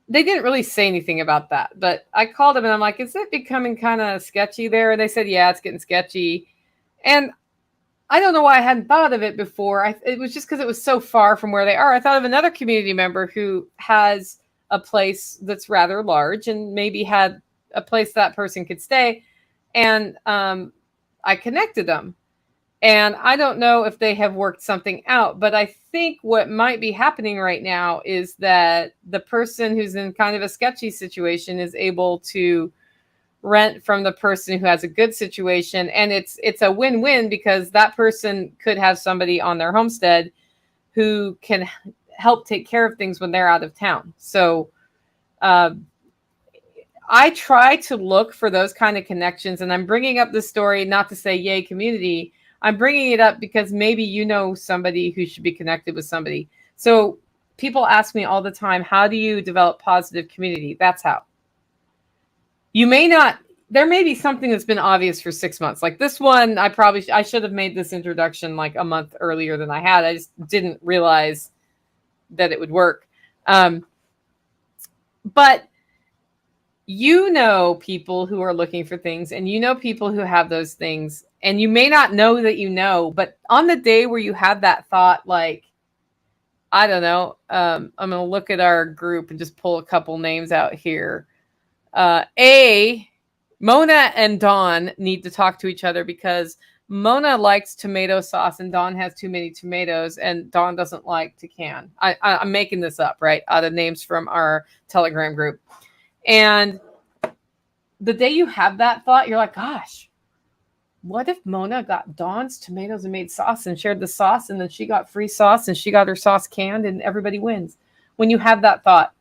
they didn't really say anything about that, but I called them and I'm like, is it becoming kind of sketchy there? And they said, yeah, it's getting sketchy. And I don't know why I hadn't thought of it before. It was just because it was so far from where they are. I thought of another community member who has a place that's rather large and maybe had a place that person could stay. And I connected them. And I don't know if they have worked something out, but I think what might be happening right now is that the person who's in kind of a sketchy situation is able to rent from the person who has a good situation. And it's a win-win, because that person could have somebody on their homestead who can help take care of things when they're out of town. So I try to look for those kind of connections. And I'm bringing up this story not to say yay community. I'm bringing it up because maybe you know somebody who should be connected with somebody. So people ask me all the time, how do you develop positive community? That's how. You may not, there may be something that's been obvious for 6 months. Like this one, I should have made this introduction like a month earlier than I had. I just didn't realize that it would work. But You know people who are looking for things, and you know people who have those things, and you may not know that you know, but on the day where you have that thought, like, I don't know, I'm going to look at our group and just pull a couple names out here. Mona and Dawn need to talk to each other because Mona likes tomato sauce and Dawn has too many tomatoes and Dawn doesn't like to can. I'm making this up, right? Out of names from our Telegram group. And the day you have that thought, you're like, gosh, what if Mona got Dawn's tomatoes and made sauce and shared the sauce, and then she got free sauce and she got her sauce canned and everybody wins? When you have that thought,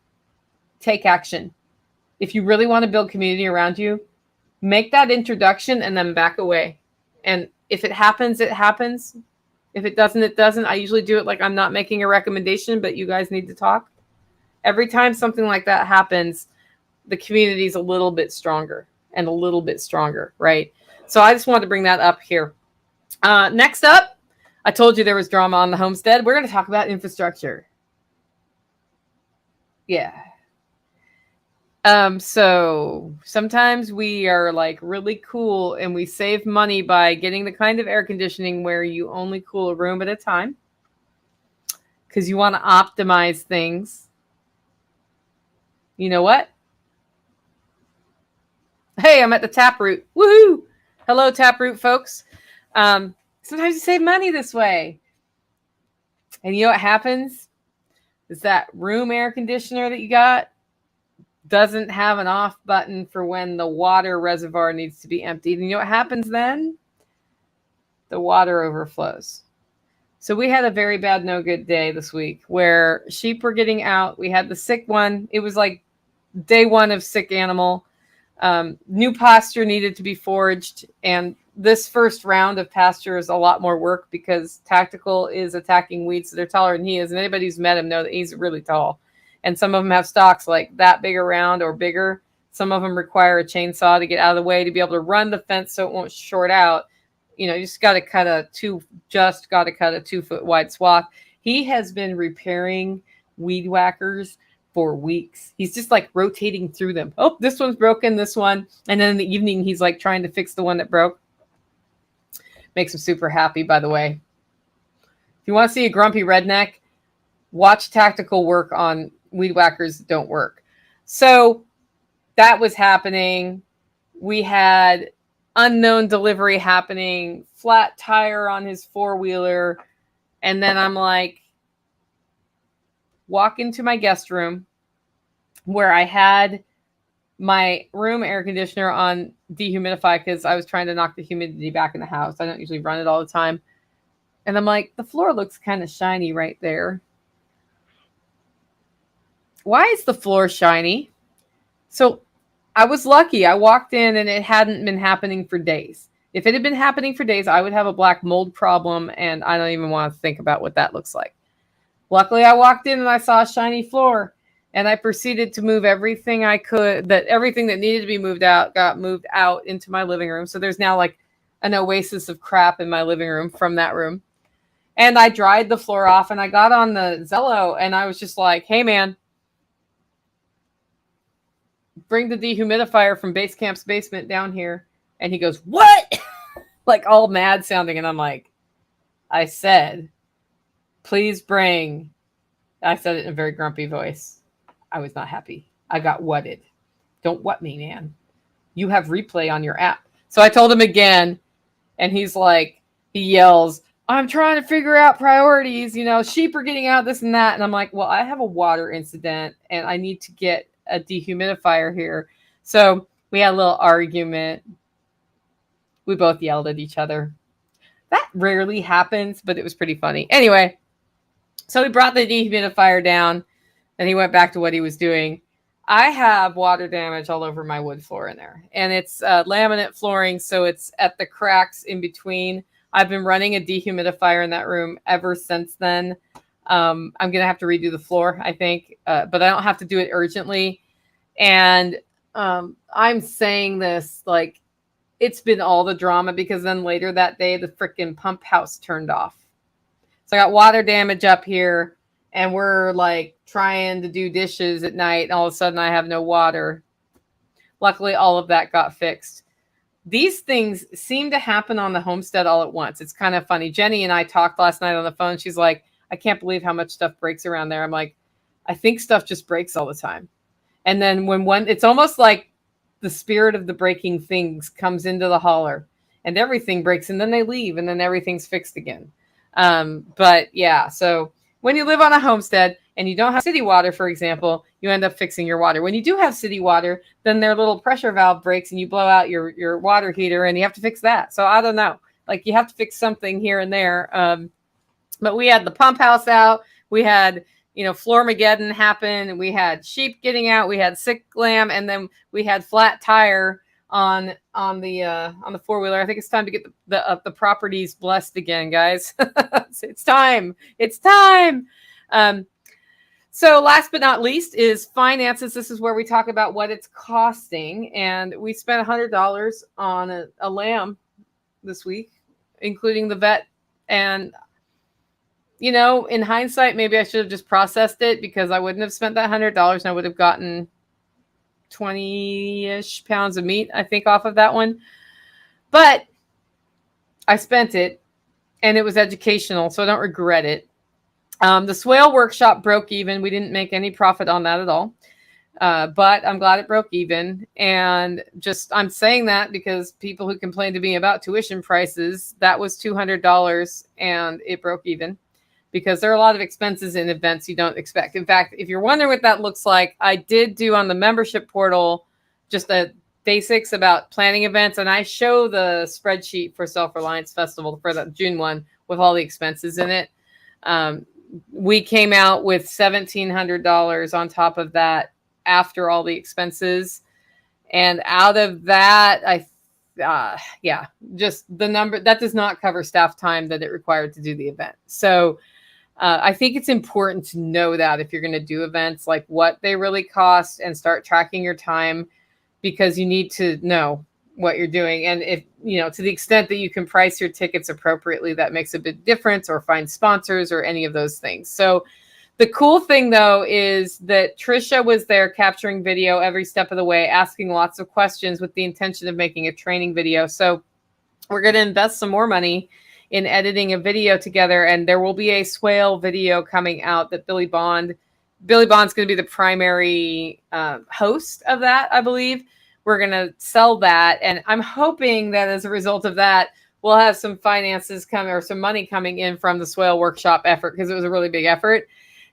take action. If you really want to build community around you, make that introduction and then back away. And if it happens, it happens. If it doesn't, it doesn't. I usually do it like I'm not making a recommendation, but you guys need to talk. Every time something like that happens, the community is a little bit stronger and a little bit stronger, right? So I just wanted to bring that up here. Next up, I told you there was drama on the homestead. We're going to talk about infrastructure. Yeah. So sometimes we are like really cool and we save money by getting the kind of air conditioning where you only cool a room at a time because you want to optimize things. You know what? Hey, I'm at the Taproot. Woohoo! Hello, Taproot folks. Sometimes you save money this way. And you know what happens? Is that room air conditioner that you got doesn't have an off button for when the water reservoir needs to be emptied. And you know what happens then? The water overflows. So we had a very bad, no good day this week where sheep were getting out. We had the sick one. It was like day one of sick animal. New pasture needed to be foraged. And this first round of pasture is a lot more work because Tactical is attacking weeds. So they're taller than he is. And anybody who's met him knows that he's really tall. And some of them have stalks like that big around or bigger. Some of them require a chainsaw to get out of the way to be able to run the fence so it won't short out. You know, you just got to cut a 2-foot wide swath. He has been repairing weed whackers for weeks. He's just like rotating through them. Oh, this one's broken, this one. And then in the evening, he's like trying to fix the one that broke. Makes him super happy, by the way. If you want to see a grumpy redneck, watch Tactical work on weed whackers that don't work. So that was happening. We had unknown delivery happening, flat tire on his four-wheeler. And then I'm like, walk into my guest room where I had my room air conditioner on dehumidify because I was trying to knock the humidity back in the house. I don't usually run it all the time. And I'm like, the floor looks kind of shiny right there. Why is the floor shiny? So I was lucky. I walked in and it hadn't been happening for days. If it had been happening for days, I would have a black mold problem, and I don't even want to think about what that looks like. Luckily, I walked in and I saw a shiny floor, and I proceeded to move everything I could, everything that needed to be moved out got moved out into my living room. So there's now like an oasis of crap in my living room from that room. And I dried the floor off, and I got on the Zello, and I was just like, hey, man, bring the dehumidifier from base camp's basement down here. And he goes, what? Like all mad sounding. And I'm like, I said, please bring. I said it in a very grumpy voice. I was not happy. I got whatted. Don't what me, man. You have replay on your app. So I told him again. And he's like, he yells, I'm trying to figure out priorities. You know, sheep are getting out, this and that. And I'm like, well, I have a water incident and I need to get a dehumidifier here. So we had a little argument. We both yelled at each other. That rarely happens, but it was pretty funny. Anyway, so we brought the dehumidifier down and he went back to what he was doing. I have water damage all over my wood floor in there, and it's laminate flooring. So it's at the cracks in between. I've been running a dehumidifier in that room ever since then. I'm going to have to redo the floor, I think, but I don't have to do it urgently. And I'm saying this like it's been all the drama because then later that day, the freaking pump house turned off. So I got water damage up here and we're like trying to do dishes at night. And all of a sudden I have no water. luckily all of that got fixed. These things seem to happen on the homestead all at once. It's kind of funny. Jenny and I talked last night on the phone. She's like, I can't believe how much stuff breaks around there. I'm like, I think stuff just breaks all the time. And then it's almost like the spirit of the breaking things comes into the holler and everything breaks and then they leave and then everything's fixed again. But yeah, so when you live on a homestead and you don't have city water, for example, you end up fixing your water. When you do have city water, then their little pressure valve breaks and you blow out your water heater and you have to fix that. So I don't know, like you have to fix something here and there. But we had the pump house out. We had, Flormageddon happen. We had sheep getting out. We had sick lamb, and then we had flat tire on the four-wheeler. I think it's time to get the properties blessed again, guys. It's time. It's time. So last but not least is finances. This is where we talk about what it's costing, and we spent $100 on a lamb this week, including the vet. And in hindsight, maybe I should have just processed it because I wouldn't have spent that $100 and I would have gotten 20-ish pounds of meat, I think, off of that one. But I spent it and it was educational, so I don't regret it. The Swale Workshop broke even. We didn't make any profit on that at all. But I'm glad it broke even. And I'm saying that because people who complained to me about tuition prices, that was $200 and it broke even. Because there are a lot of expenses in events you don't expect. In fact, if you're wondering what that looks like, I did do on the membership portal just the basics about planning events. And I show the spreadsheet for Self-Reliance Festival for the June one with all the expenses in it. We came out with $1,700 on top of that after all the expenses. And out of that, just the number, that does not cover staff time that it required to do the event. So I think it's important to know that if you're going to do events, like what they really cost and start tracking your time, because you need to know what you're doing. And if, to the extent that you can price your tickets appropriately, that makes a big difference, or find sponsors or any of those things. So the cool thing, though, is that Trisha was there capturing video every step of the way, asking lots of questions with the intention of making a training video. So we're going to invest some more money in editing a video together, and there will be a Swale video coming out that Billy Bond's going to be the primary host of that, I believe. We're going to sell that, and I'm hoping that as a result of that, we'll have some finances coming, or some money coming in from the Swale Workshop effort, because it was a really big effort,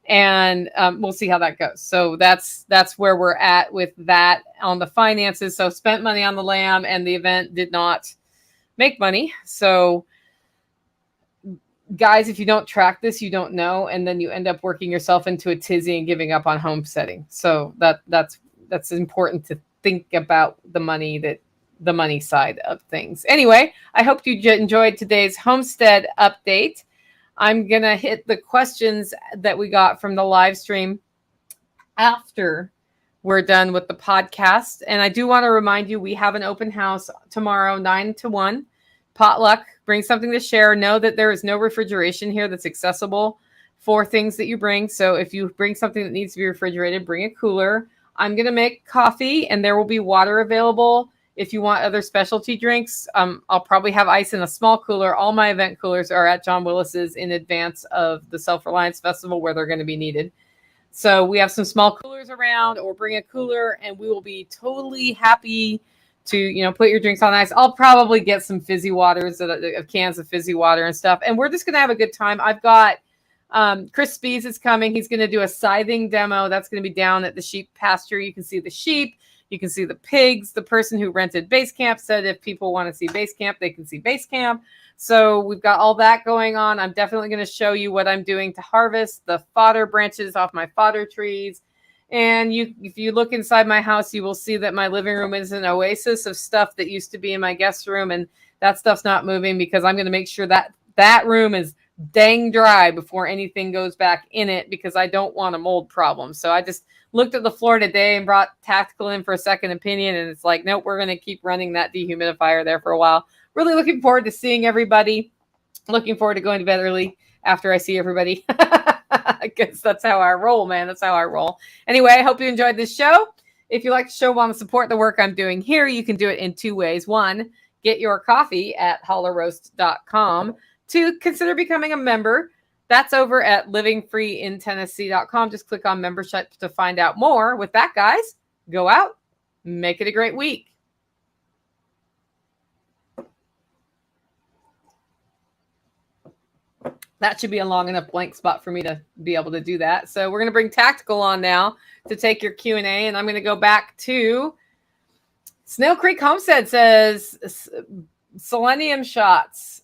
and we'll see how that goes. So that's where we're at with that on the finances. So spent money on the lamb, and the event did not make money. So guys, if you don't track this, you don't know, and then you end up working yourself into a tizzy and giving up on homesteading. So that's important to think about the money side of things. Anyway, I hope you enjoyed today's homestead update. I'm gonna hit the questions that we got from the live stream after we're done with the podcast. And I do want to remind you, we have an open house tomorrow, 9 to 1. Potluck. Bring something to share. Know that there is no refrigeration here that's accessible for things that you bring. So if you bring something that needs to be refrigerated, bring a cooler. I'm going to make coffee, and there will be water available. If you want other specialty drinks, I'll probably have ice in a small cooler. All my event coolers are at John Willis's in advance of the Self-Reliance Festival, where they're going to be needed. So we have some small coolers around, or bring a cooler, and we will be totally happy to, put your drinks on ice. I'll probably get some fizzy waters, cans of fizzy water and stuff. And we're just going to have a good time. I've got Chris Spees is coming. He's going to do a scything demo. That's going to be down at the sheep pasture. You can see the sheep. You can see the pigs. The person who rented Base Camp said if people want to see Base Camp, they can see Base Camp. So we've got all that going on. I'm definitely going to show you what I'm doing to harvest the fodder branches off my fodder trees. And if you look inside my house, you will see that my living room is an oasis of stuff that used to be in my guest room. And that stuff's not moving, because I'm going to make sure that that room is dang dry before anything goes back in it, because I don't want a mold problem. So I just looked at the floor today and brought Tactical in for a second opinion. And it's like, nope, we're going to keep running that dehumidifier there for a while. Really looking forward to seeing everybody. Looking forward to going to bed early after I see everybody. Because that's how I roll, man. That's how I roll. Anyway, I hope you enjoyed this show. If you like the show, want to support the work I'm doing here, you can do it in 2 ways. 1, get your coffee at hollowroast.com. 2, consider becoming a member. That's over at livingfreeintennessee.com. Just click on membership to find out more. With that, guys, go out, make it a great week. That should be a long enough blank spot for me to be able to do that. So we're going to bring Tactical on now to take your Q&A, and I'm going to go back to Snail Creek Homestead says selenium shots,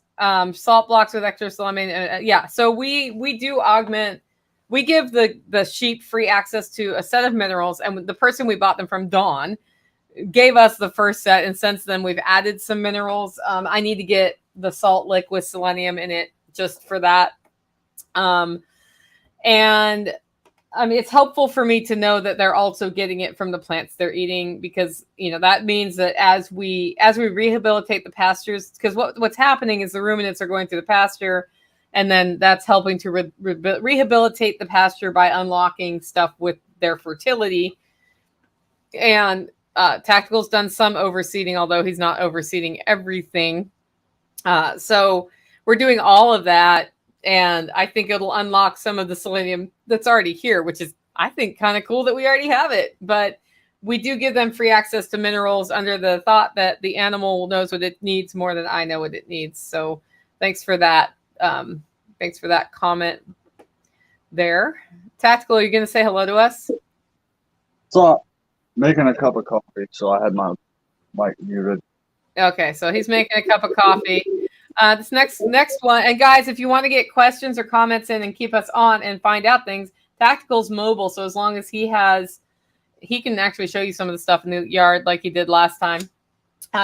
salt blocks with extra selenium. Yeah, so we do augment. We give the sheep free access to a set of minerals, and the person we bought them from, Dawn, gave us the first set, and since then we've added some minerals. I need to get the salt lick with selenium in it just for that. And I mean, it's helpful for me to know that they're also getting it from the plants they're eating, because, you know, that means that as we rehabilitate the pastures, because what's happening is the ruminants are going through the pasture, and then that's helping to rehabilitate the pasture by unlocking stuff with their fertility. And Tactical's done some overseeding, although he's not overseeding everything. So we're doing all of that, and I think it'll unlock some of the selenium that's already here, which is, I think, kind of cool that we already have it. But we do give them free access to minerals under the thought that the animal knows what it needs more than I know what it needs. So thanks for that. Thanks for that comment there. Tactical, are you going to say hello to us? So, making a cup of coffee, so I had my mic muted. Okay, so he's making a cup of coffee. This next one, and guys, if you want to get questions or comments in and keep us on and find out things, Tactical's mobile, so as long as he can actually show you some of the stuff in the yard like he did last time.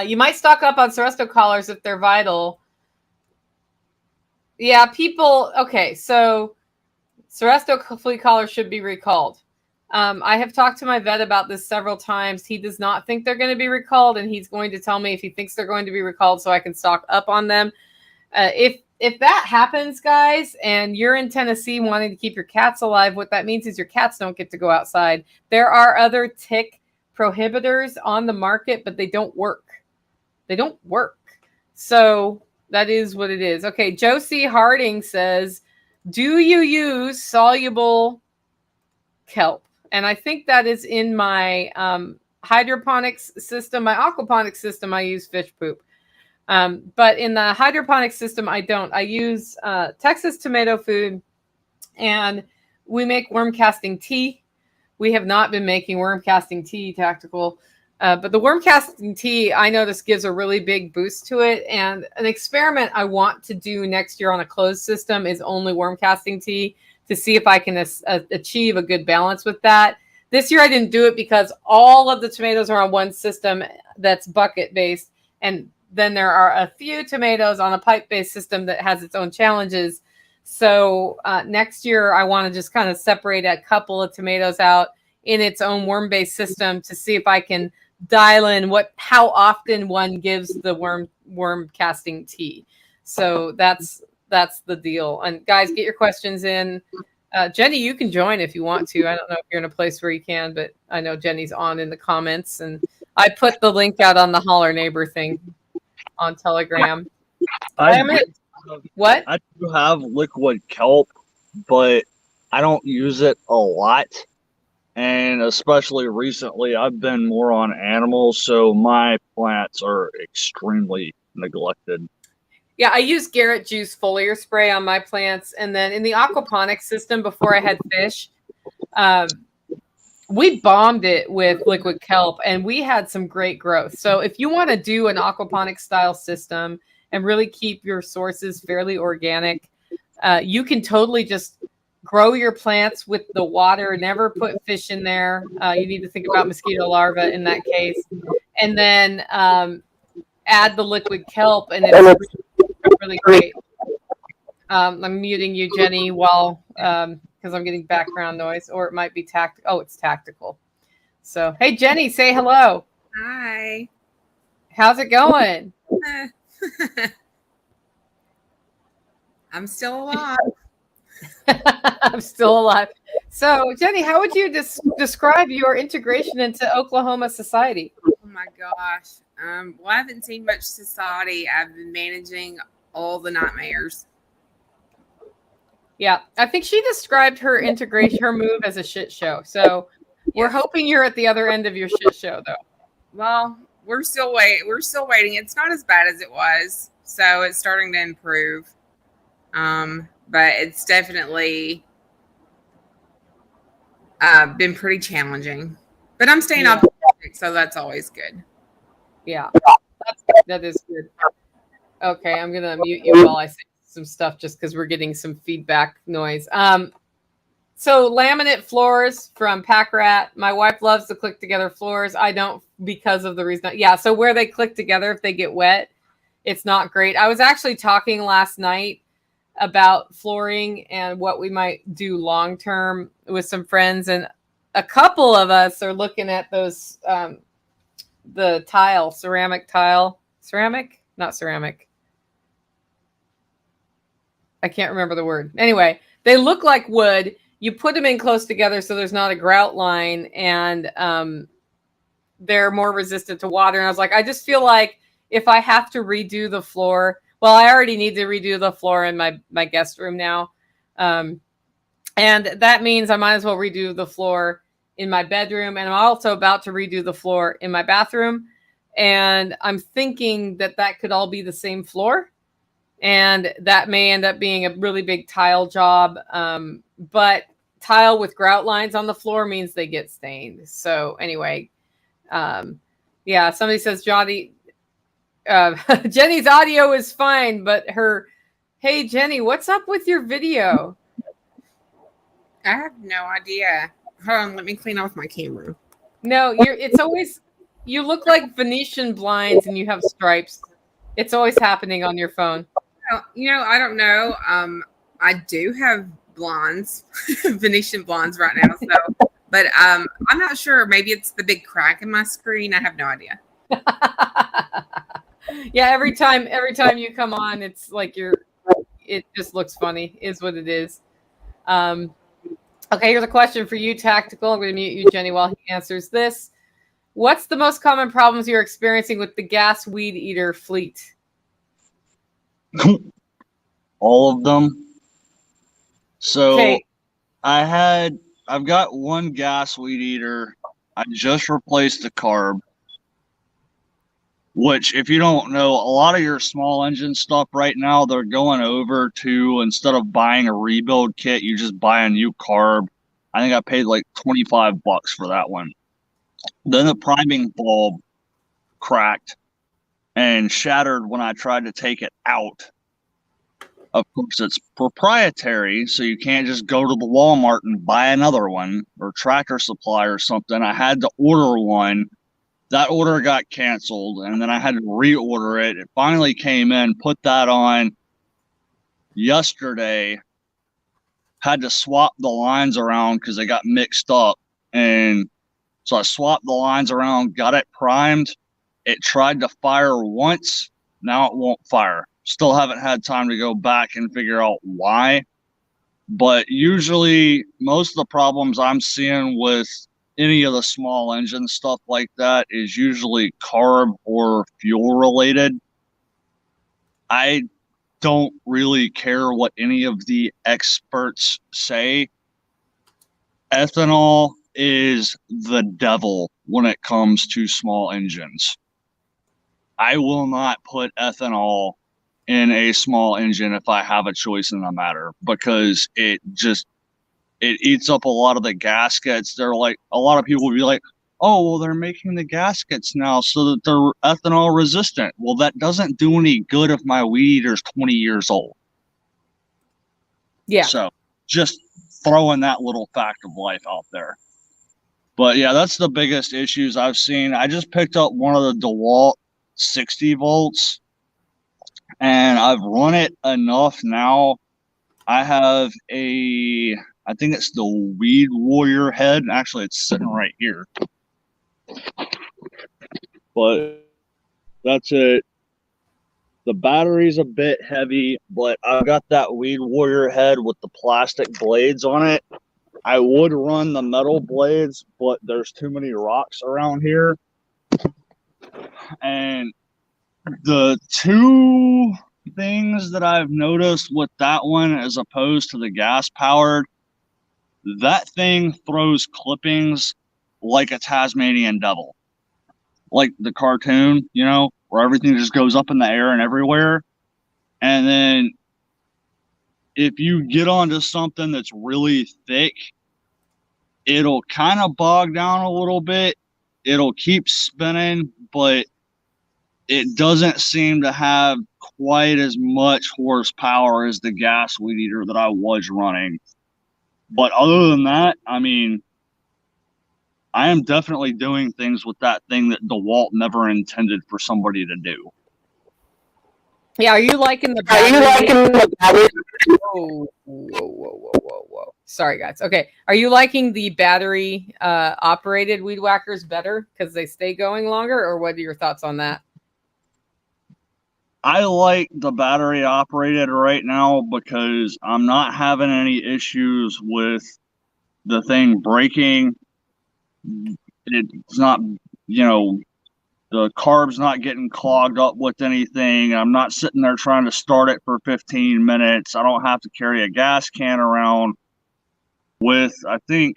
You might stock up on Seresto collars if they're vital. Yeah, people. Okay, so Seresto flea collars should be recalled. I have talked to my vet about this several times. He does not think they're going to be recalled, and he's going to tell me if he thinks they're going to be recalled so I can stock up on them. If that happens, guys, and you're in Tennessee wanting to keep your cats alive, what that means is your cats don't get to go outside. There are other tick prohibitors on the market, but they don't work. They don't work. So that is what it is. Okay, Josie Harding says, do you use soluble kelp? And I think that is in my hydroponics system. My aquaponics system, I use fish poop. But in the hydroponics system, I don't. I use Texas tomato food, and we make worm casting tea. We have not been making worm casting tea, Tactical. But the worm casting tea, I notice, gives a really big boost to it. And an experiment I want to do next year on a closed system is only worm casting tea, to see if I can achieve a good balance with that. This year I didn't do it because all of the tomatoes are on one system that's bucket based. And then there are a few tomatoes on a pipe based system that has its own challenges. So next year I want to just kind of separate a couple of tomatoes out in its own worm based system to see if I can dial in how often one gives the worm casting tea. So that's the deal. And guys, get your questions in. Jenny, you can join if you want to. I don't know if you're in a place where you can, but I know Jenny's on in the comments, and I put the link out on the Holler Neighbor thing on Telegram. What? I do have liquid kelp, but I don't use it a lot. And especially recently, I've been more on animals, so my plants are extremely neglected. Yeah, I use Garrett Juice foliar spray on my plants. And then in the aquaponics system, before I had fish, we bombed it with liquid kelp, and we had some great growth. So if you want to do an aquaponics style system and really keep your sources fairly organic, you can totally just grow your plants with the water, never put fish in there. You need to think about mosquito larvae in that case. And then add the liquid kelp, and it's really great. I'm muting you, Jenny, while because I'm getting background noise, or it might be it's Tactical. So, hey, Jenny, say hello. Hi. How's it going? I'm still alive. I'm still alive. So, Jenny, how would you describe your integration into Oklahoma society? Oh my gosh. Well, I haven't seen much society. I've been managing all the nightmares. Yeah, I think she described her integration, her move as a shit show. So we're hoping you're at the other end of your shit show, though. Well, we're still waiting. It's not as bad as it was, so it's starting to improve. But it's definitely been pretty challenging. But I'm staying optimistic, so that's always good. Yeah, that is good. Okay, I'm gonna mute you while I say some stuff just because we're getting some feedback noise. So laminate floors from Pack Rat. My wife loves to click together floors. I don't because of the reason. Yeah, so where they click together, if they get wet, it's not great. I was actually talking last night about flooring and what we might do long term with some friends, and a couple of us are looking at those the tile, ceramic, not ceramic. I can't remember the word. Anyway, they look like wood. You put them in close together so there's not a grout line, and they're more resistant to water. And I was like, I just feel like if I have to redo the floor, well, I already need to redo the floor in my guest room now. And that means I might as well redo the floor in my bedroom. And I'm also about to redo the floor in my bathroom. And I'm thinking that could all be the same floor. And that may end up being a really big tile job. But tile with grout lines on the floor means they get stained. So anyway, yeah, somebody says, Johnny, Jenny's audio is fine, but hey, Jenny, what's up with your video? I have no idea. Hold on, let me clean off my camera. No, it's always, you look like Venetian blinds and you have stripes. It's always happening on your phone. I don't know. I do have blondes, Venetian blondes right now. So, but I'm not sure. Maybe it's the big crack in my screen. I have no idea. Yeah, every time you come on, it's like it just looks funny, is what it is. Okay, here's a question for you, Tactical. I'm going to mute you, Jenny, while he answers this. What's the most common problems you're experiencing with the gas weed eater fleet? All of them. So okay. I've got one gas weed eater. I just replaced the carb, which, if you don't know, a lot of your small engine stuff right now, they're going over to, instead of buying a rebuild kit, you just buy a new carb. I think I paid like $25 for that one. Then the priming bulb cracked and shattered when I tried to take it out. Of course, it's proprietary, so you can't just go to the Walmart and buy another one, or Tractor Supply or something. I had to order one. That order got canceled, and then I had to reorder it. It finally came in, put that on yesterday. Had to swap the lines around because they got mixed up. And so I swapped the lines around, got it primed. It tried to fire once. Now it won't fire. Still haven't had time to go back and figure out why. But usually most of the problems I'm seeing with any of the small engine stuff like that is usually carb or fuel related. I don't really care what any of the experts say. Ethanol is the devil when it comes to small engines. I will not put ethanol in a small engine if I have a choice in the matter, because it eats up a lot of the gaskets. They're like, a lot of people will be like, oh, well, they're making the gaskets now so that they're ethanol resistant. Well, that doesn't do any good if my weed eater's 20 years old. Yeah. So just throwing that little fact of life out there. But yeah, that's the biggest issues I've seen. I just picked up one of the DeWalt 60 volts, and I've run it enough now. I have I think it's the Weed Warrior head. Actually, it's sitting right here. But that's it. The battery's a bit heavy, but I've got that Weed Warrior head with the plastic blades on it. I would run the metal blades, but there's too many rocks around here. And the two things that I've noticed with that one as opposed to the gas powered, that thing throws clippings like a Tasmanian devil, like the cartoon, you know, where everything just goes up in the air and everywhere. And then if you get onto something that's really thick, it'll kind of bog down a little bit. It'll keep spinning, but it doesn't seem to have quite as much horsepower as the gas weed eater that I was running. But other than that, I mean, I am definitely doing things with that thing that DeWalt never intended for somebody to do. Yeah, are you liking the battery? Whoa. Sorry, guys. Okay. Are you liking the battery operated weed whackers better because they stay going longer, or what are your thoughts on that? I like the battery operated right now because I'm not having any issues with the thing breaking. It's not, you know, the carb's not getting clogged up with anything. I'm not sitting there trying to start it for 15 minutes. I don't have to carry a gas can around with, I think,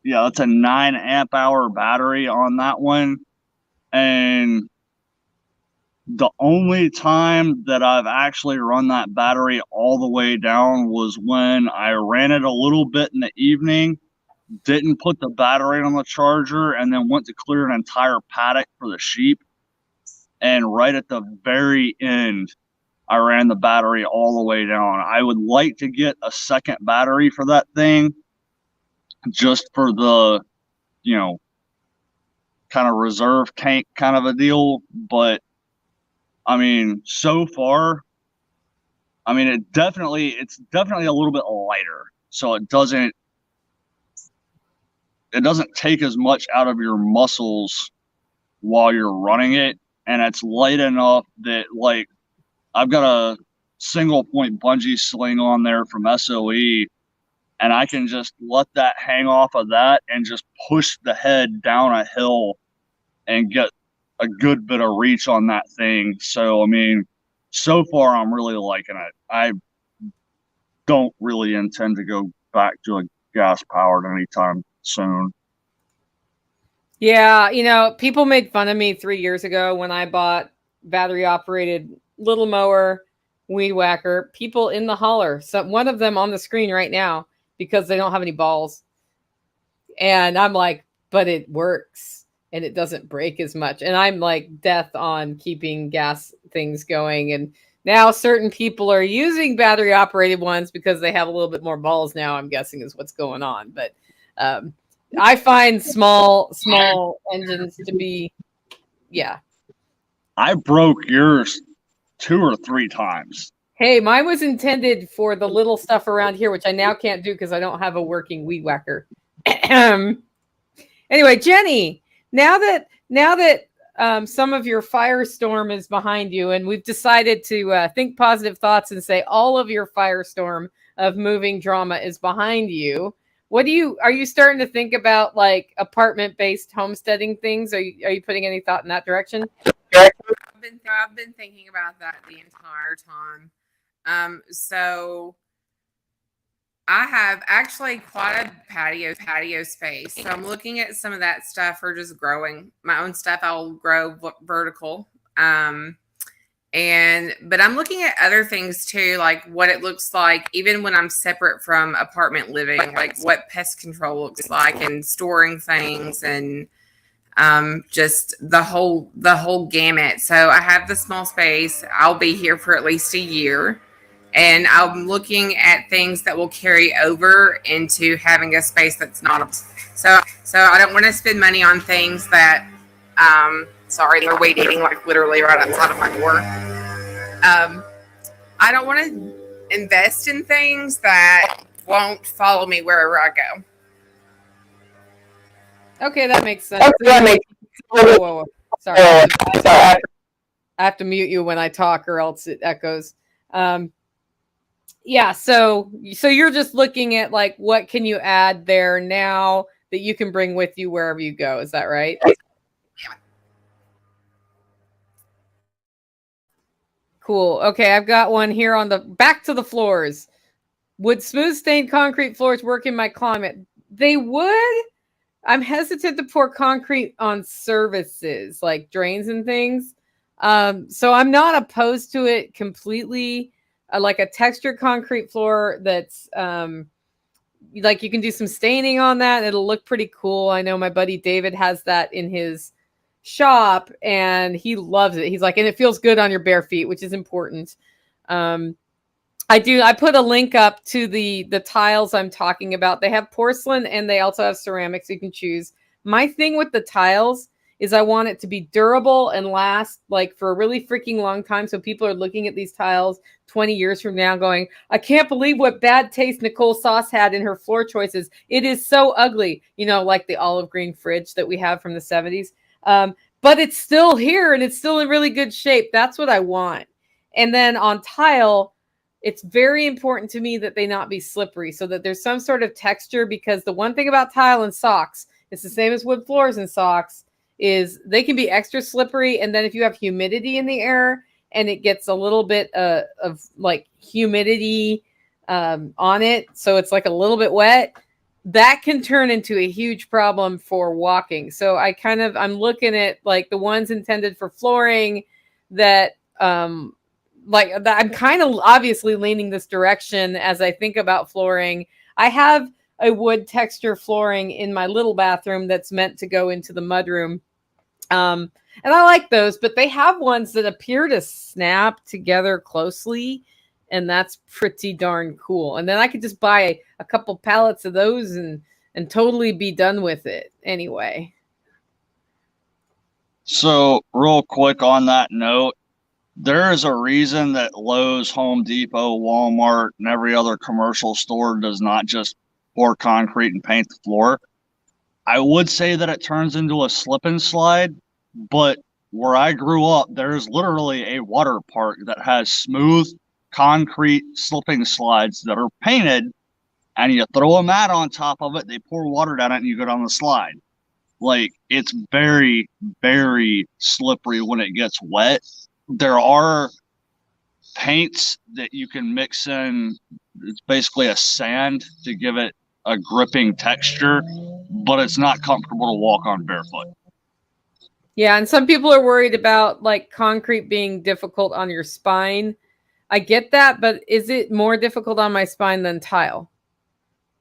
yeah, that's a 9 amp hour battery on that one. And the only time that I've actually run that battery all the way down was when I ran it a little bit in the evening, didn't put the battery on the charger, and then went to clear an entire paddock for the sheep. And right at the very end, I ran the battery all the way down. I would like to get a second battery for that thing just for the, you know, kind of reserve tank kind of a deal. But I mean, so far, I mean, it's definitely a little bit lighter, so it doesn't take as much out of your muscles while you're running it, and it's light enough that, like, I've got a single point bungee sling on there from SOE, and I can just let that hang off of that and just push the head down a hill and get a good bit of reach on that thing. So, I mean, so far I'm really liking it. I don't really intend to go back to a gas powered anytime soon. Yeah, you know, people made fun of me 3 years ago when I bought battery operated little mower weed whacker. People in the holler, so one of them on the screen right now, because they don't have any balls. And I'm like, but it works and it doesn't break as much. And I'm like death on keeping gas things going. And now certain people are using battery operated ones because they have a little bit more balls now, I'm guessing is what's going on. But I find small engines to be, yeah. I broke yours 2 or 3 times. Hey, mine was intended for the little stuff around here, which I now can't do because I don't have a working weed whacker. Anyway, Jenny, now that some of your firestorm is behind you, and we've decided to think positive thoughts and say all of your firestorm of moving drama is behind you. Are you starting to think about like apartment-based homesteading things? Are you putting any thought in that direction? I've been thinking about that the entire time. So I have actually quite a patio space. So I'm looking at some of that stuff or just growing my own stuff. I'll grow vertical. But I'm looking at other things too, like what it looks like, even when I'm separate from apartment living, like what pest control looks like and storing things and just the whole gamut. So I have the small space. I'll be here for at least a year, and I'm looking at things that will carry over into having a space that's not so I don't want to spend money on things that sorry, they're weed eating like literally right outside of my door. I don't want to invest in things that won't follow me wherever I go. Okay, that makes sense. Whoa. Sorry. I have to mute you when I talk or else it echoes. yeah, so you're just looking at like what can you add there now that you can bring with you wherever you go. Is that right? Cool. Okay, I've got one here on the back to the floors. Would smooth stained concrete floors work in my climate? They would. I'm hesitant to pour concrete on surfaces like drains and things. So I'm not opposed to it completely. Like a textured concrete floor that's like you can do some staining on that. It'll look pretty cool. I know my buddy David has that in his shop and he loves it. He's like, and it feels good on your bare feet, which is important. I put a link up to the tiles I'm talking about. They have porcelain and they also have ceramics you can choose. My thing with the tiles is I want it to be durable and last like for a really freaking long time. So people are looking at these tiles 20 years from now going, I can't believe what bad taste Nicole Sauce had in her floor choices. It is so ugly. You know, like the olive green fridge that we have from the 70s. But it's still here and it's still in really good shape. That's what I want. And then on tile, it's very important to me that they not be slippery so that there's some sort of texture, because the one thing about tile and socks, it's the same as wood floors and socks, is they can be extra slippery. And then if you have humidity in the air and it gets a little bit of like humidity on it, so it's like a little bit wet, that can turn into a huge problem for walking. So I'm looking at like the ones intended for flooring that like that. I'm kind of obviously leaning this direction as I think about flooring. I have a wood texture flooring in my little bathroom that's meant to go into the mudroom. And I like those, but they have ones that appear to snap together closely. And that's pretty darn cool. And then I could just buy a couple pallets of those and totally be done with it anyway. So real quick on that note, there is a reason that Lowe's, Home Depot, Walmart, and every other commercial store does not just pour concrete and paint the floor. I would say that it turns into a slip and slide, but where I grew up, there's literally a water park that has smooth concrete slipping slides that are painted, and you throw a mat on top of it, they pour water down it, and you go down the slide. Like, it's very, very slippery when it gets wet. There are paints that you can mix in. It's basically a sand to give it a gripping texture, but it's not comfortable to walk on barefoot. Yeah, and some people are worried about like concrete being difficult on your spine. I get that, but is it more difficult on my spine than tile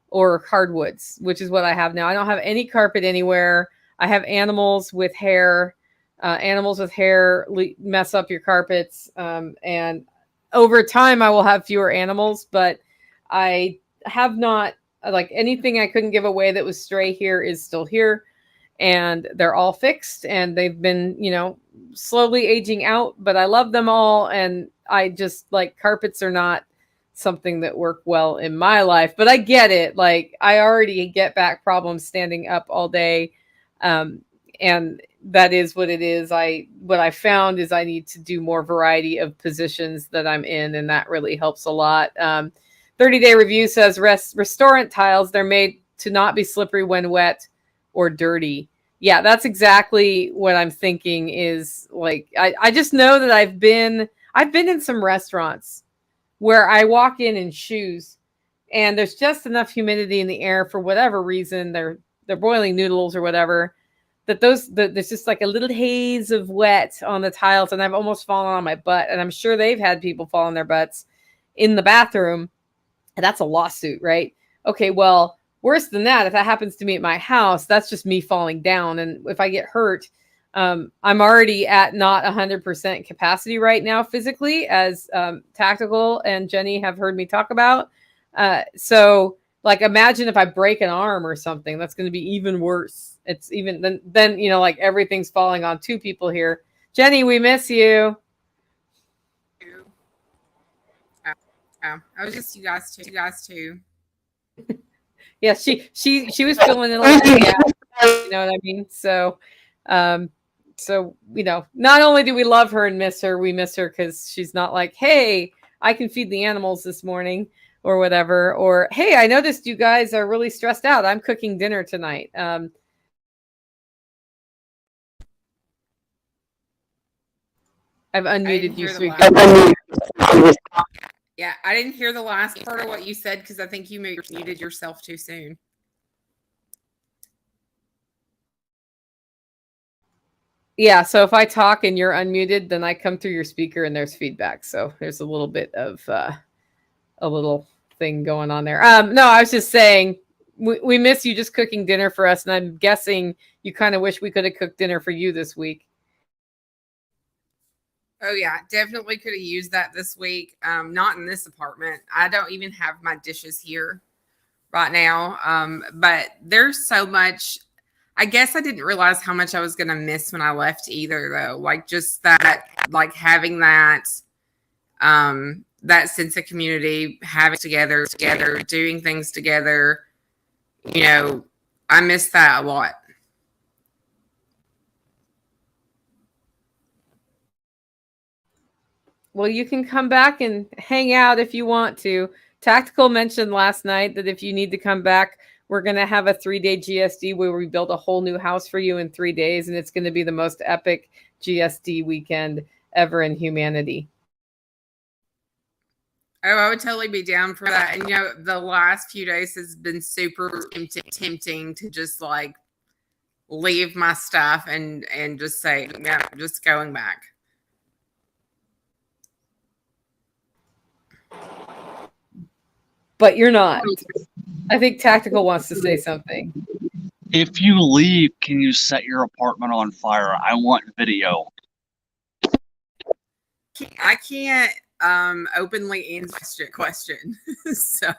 or hardwoods, which is what I have now? I don't have any carpet anywhere. I have animals with hair. Animals with hair mess up your carpets. And over time, I will have fewer animals, but I have not, like, anything I couldn't give away that was stray here is still here. And they're all fixed and they've been, you know, slowly aging out, but I love them all. And I just like carpets are not something that work well in my life, but I get it. Like I already get back problems standing up all day. And that is what it is. What I found is I need to do more variety of positions that I'm in. And that really helps a lot. 30-day review says restaurant tiles, they're made to not be slippery when wet or dirty. Yeah, that's exactly what I'm thinking is like, I just know that I've been in some restaurants where I walk in shoes and there's just enough humidity in the air for whatever reason. They're boiling noodles or whatever, that there's just like a little haze of wet on the tiles. And I've almost fallen on my butt. And I'm sure they've had people fall on their butts in the bathroom. And that's a lawsuit, right? Okay, well, worse than that, if that happens to me at my house, that's just me falling down. And if I get hurt, I'm already at not 100% capacity right now physically, as Tactical and Jenny have heard me talk about. So like, imagine if I break an arm or something, that's going to be even worse. It's even then, you know, like everything's falling on two people here. Jenny, we miss you. Oh, I was just you guys too. Yeah, she was feeling it a little bit, you know what I mean? So you know, not only do we love her and miss her, we miss her because she's not like, hey, I can feed the animals this morning or whatever. Or, hey, I noticed you guys are really stressed out. I'm cooking dinner tonight. I've unmuted you, sweetie. Yeah, I didn't hear the last part of what you said because I think you muted yourself too soon. Yeah, so if I talk and you're unmuted, then I come through your speaker and there's feedback. So there's a little bit of a little thing going on there. No, I was just saying we miss you just cooking dinner for us, and I'm guessing you kind of wish we could have cooked dinner for you this week. Oh yeah, definitely could have used that this week. Not in this apartment. I don't even have my dishes here right now. But there's so much. I guess I didn't realize how much I was going to miss when I left either, though. Like just that, like having that, that sense of community, having together, doing things together. You know, I miss that a lot. Well, you can come back and hang out if you want to. Tactical mentioned last night that if you need to come back, we're going to have a 3-day GSD where we build a whole new house for you in 3 days. And it's going to be the most epic GSD weekend ever in humanity. Oh, I would totally be down for that. And, you know, the last few days has been super tempting to just like leave my stuff and just say, yeah, just going back. But you're not. I think Tactical wants to say something. If you leave, can you set your apartment on fire? I want video. I can't openly answer your question. So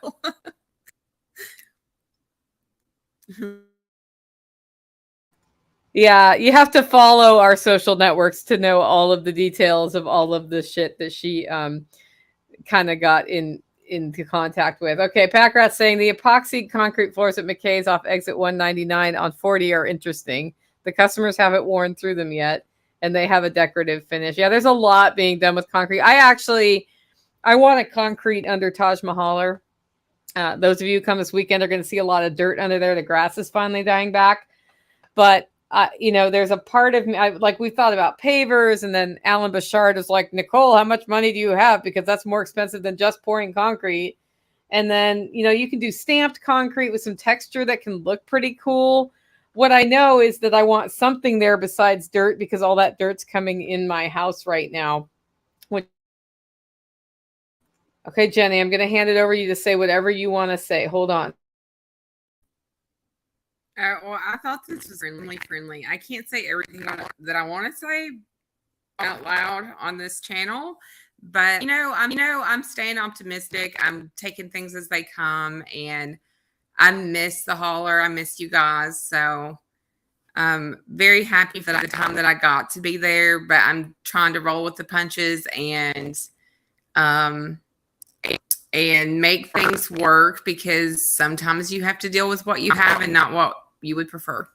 yeah, you have to follow our social networks to know all of the details of all of the shit that she kind of got into contact with. Okay, Packrat saying the epoxy concrete floors at McKay's off exit 199 on 40 are interesting. The customers haven't worn through them yet, and they have a decorative finish. Yeah, there's a lot being done with concrete. I want a concrete under Taj Mahal. Those of you who come this weekend are going to see a lot of dirt under there. The grass is finally dying back. But you know, there's a part of me, we thought about pavers, and then Alan Bouchard is like, Nicole, how much money do you have? Because that's more expensive than just pouring concrete. And then, you know, you can do stamped concrete with some texture that can look pretty cool. What I know is that I want something there besides dirt, because all that dirt's coming in my house right now. Okay, Jenny, I'm going to hand it over to you to say whatever you want to say. Hold on. Well, I thought this was friendly. I can't say everything that I want to say out loud on this channel, but I'm staying optimistic. I'm taking things as they come, and I miss the hauler. I miss you guys. So I'm very happy for the time that I got to be there, but I'm trying to roll with the punches and make things work, because sometimes you have to deal with what you have and not what you would prefer.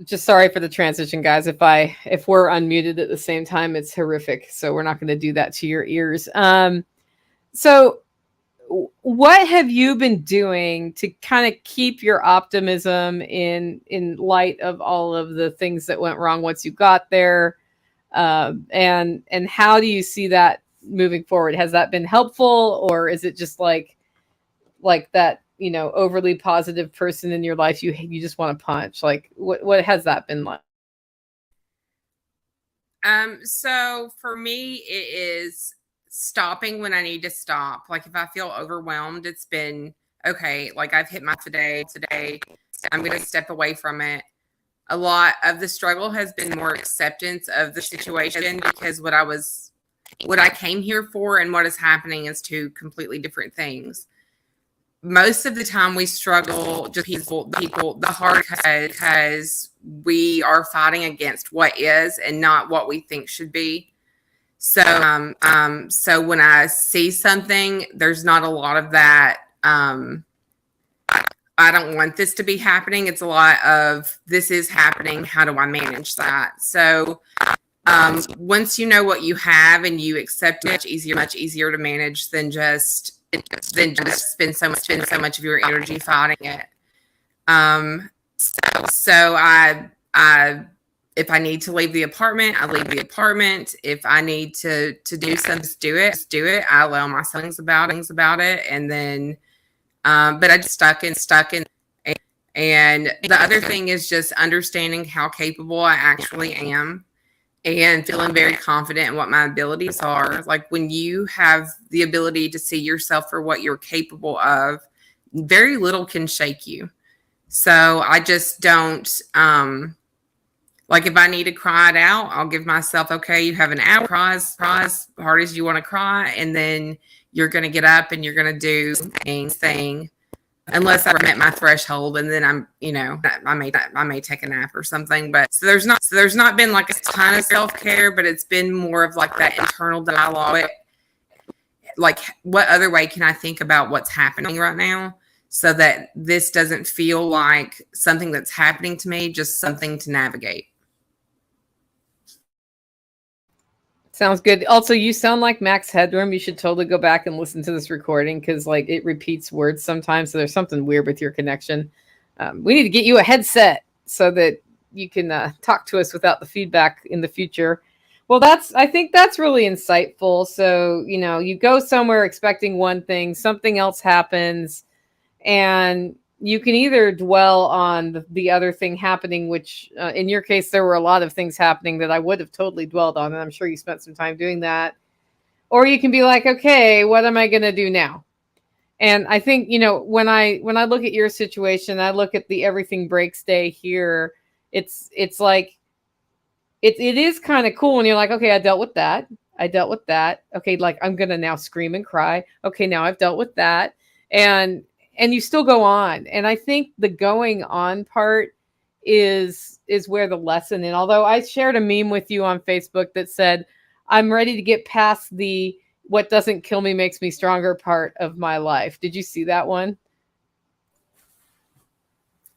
Just sorry for the transition, guys. If we're unmuted at the same time, it's horrific. So we're not going to do that to your ears. So what have you been doing to kind of keep your optimism in light of all of the things that went wrong once you got there? And how do you see that moving forward? Has that been helpful, or is it just like that, you know, overly positive person in your life you just want to punch? Like what has that been like? So for me, it is stopping when I need to stop. Like if I feel overwhelmed, it's been okay. Like I've hit my today, I'm going to step away from it. A lot of the struggle has been more acceptance of the situation, because what I came here for and what is happening is two completely different things. Most of the time we struggle just people the hard, because we are fighting against what is and not what we think should be. So so when I see something, there's not a lot of that. I don't want this to be happening. It's a lot of this is happening. How do I manage that? So once you know what you have and you accept it, much easier to manage than just spend so much of your energy fighting it. So I if I need to leave the apartment, I leave the apartment. If I need to do something, just do it. I allow myself things about it, and then but I just stuck in. And the other thing is just understanding how capable I actually am and feeling very confident in what my abilities are. Like when you have the ability to see yourself for what you're capable of, very little can shake you. So I just don't, like if I need to cry it out, I'll give myself, okay, you have an hour, cry as hard as you want to cry. And then you're going to get up and you're going to do thing. Unless I've met my threshold, and then I'm, I may take a nap or something. But so there's not been like a ton of self-care, but it's been more of like that internal dialogue. Like, what other way can I think about what's happening right now so that this doesn't feel like something that's happening to me, just something to navigate. Sounds good. Also, you sound like Max Headroom. You should totally go back and listen to this recording because like it repeats words sometimes. So there's something weird with your connection. We need to get you a headset so that you can talk to us without the feedback in the future. Well, I think that's really insightful. So, you go somewhere expecting one thing, something else happens, and you can either dwell on the other thing happening, which in your case, there were a lot of things happening that I would have totally dwelled on. And I'm sure you spent some time doing that. Or you can be like, okay, what am I going to do now? And I think, when I look at your situation, I look at the everything breaks day here. It's like, it is kind of cool when you're like, okay, I dealt with that. Okay. Like I'm going to now scream and cry. Okay. Now I've dealt with that. And you still go on. And I think the going on part is where the lesson. And although I shared a meme with you on Facebook that said, I'm ready to get past the what doesn't kill me makes me stronger part of my life. Did you see that one?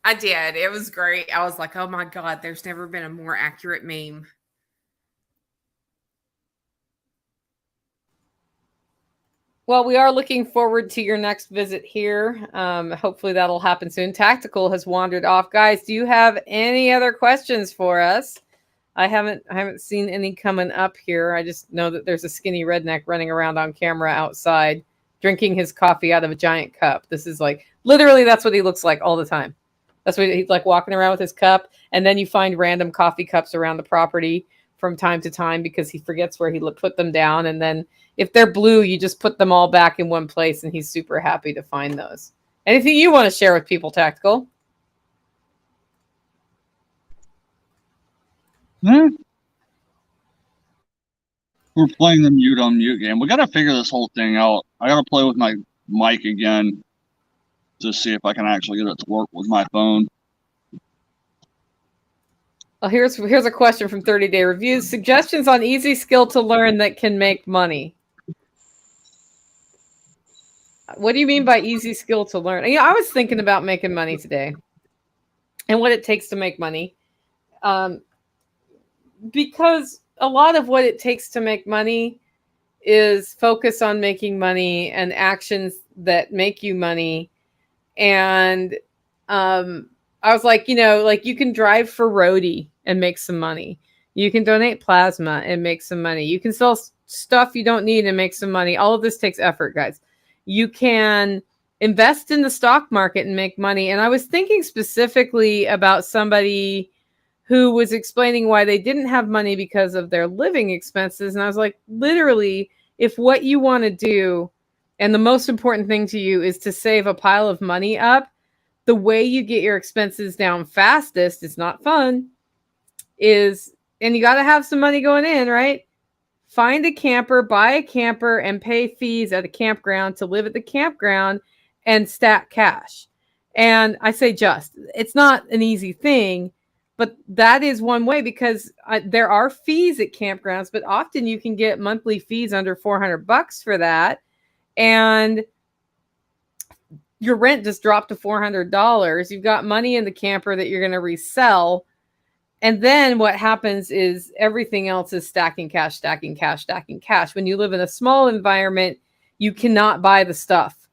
I did. It was great. I was like, oh my God, there's never been a more accurate meme. Well, we are looking forward to your next visit here. Hopefully that'll happen soon. Tactical has wandered off. Guys, do you have any other questions for us? I haven't seen any coming up here. I just know that there's a skinny redneck running around on camera outside, drinking his coffee out of a giant cup. This is like, literally, that's what he looks like all the time. That's what he's like, walking around with his cup. And then you find random coffee cups around the property from time to time because he forgets where he put them down. And then if they're blue, you just put them all back in one place, and he's super happy to find those. Anything you want to share with people, Tactical? Yeah. We're playing the mute on mute game. We got to figure this whole thing out. I got to play with my mic again to see if I can actually get it to work with my phone. Well, here's a question from 30 Day Reviews. Suggestions on easy skill to learn that can make money. What do you mean by easy skill to learn? I was thinking about making money today and what it takes to make money. Because a lot of what it takes to make money is focus on making money and actions that make you money. And I was like, you can drive for roadie and make some money. You can donate plasma and make some money. You can sell stuff you don't need and make some money. All of this takes effort, guys. You can invest in the stock market and make money. And I was thinking specifically about somebody who was explaining why they didn't have money because of their living expenses. And I was like, literally, if what you want to do and the most important thing to you is to save a pile of money up, the way you get your expenses down fastest, it's not fun, and you got to have some money going in, right? Find a camper, buy a camper, and pay fees at a campground to live at the campground and stack cash. And I say it's not an easy thing, but that is one way because there are fees at campgrounds, but often you can get monthly fees under $400 for that. And your rent just dropped to $400. You've got money in the camper that you're going to resell. And then what happens is everything else is stacking cash, stacking cash, stacking cash. When you live in a small environment, you cannot buy the stuff,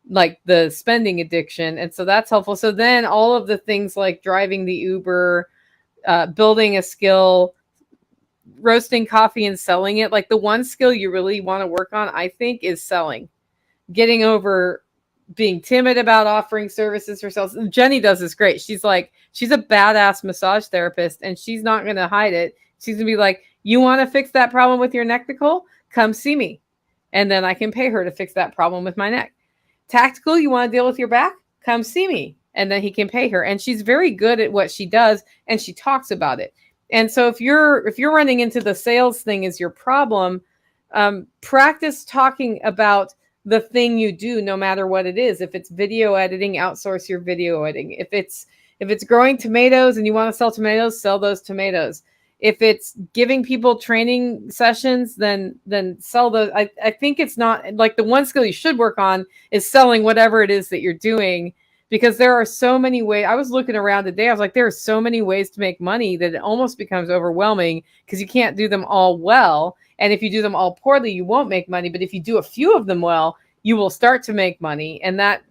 like the spending addiction. And so that's helpful. So then all of the things like driving the Uber, building a skill, roasting coffee and selling it, like the one skill you really want to work on, I think, is selling, getting over being timid about offering services herself. Jenny does this great. She's a badass massage therapist, and she's not going to hide it. She's going to be like, you want to fix that problem with your neck, Nicole? Come see me. And then I can pay her to fix that problem with my neck. Tactical, you want to deal with your back? Come see me. And then he can pay her. And she's very good at what she does, and she talks about it. And so if you're running into the sales thing as your problem, practice talking about the thing you do, no matter what it is. If it's video editing, outsource your video editing. If it's growing tomatoes and you want to sell tomatoes, sell those tomatoes. If it's giving people training sessions, then sell those. I think it's not like the one skill you should work on is selling whatever it is that you're doing, because there are so many ways. I was looking around today. I was like, there are so many ways to make money that it almost becomes overwhelming because you can't do them all well. And if you do them all poorly, you won't make money. But if you do a few of them well, you will start to make money. And that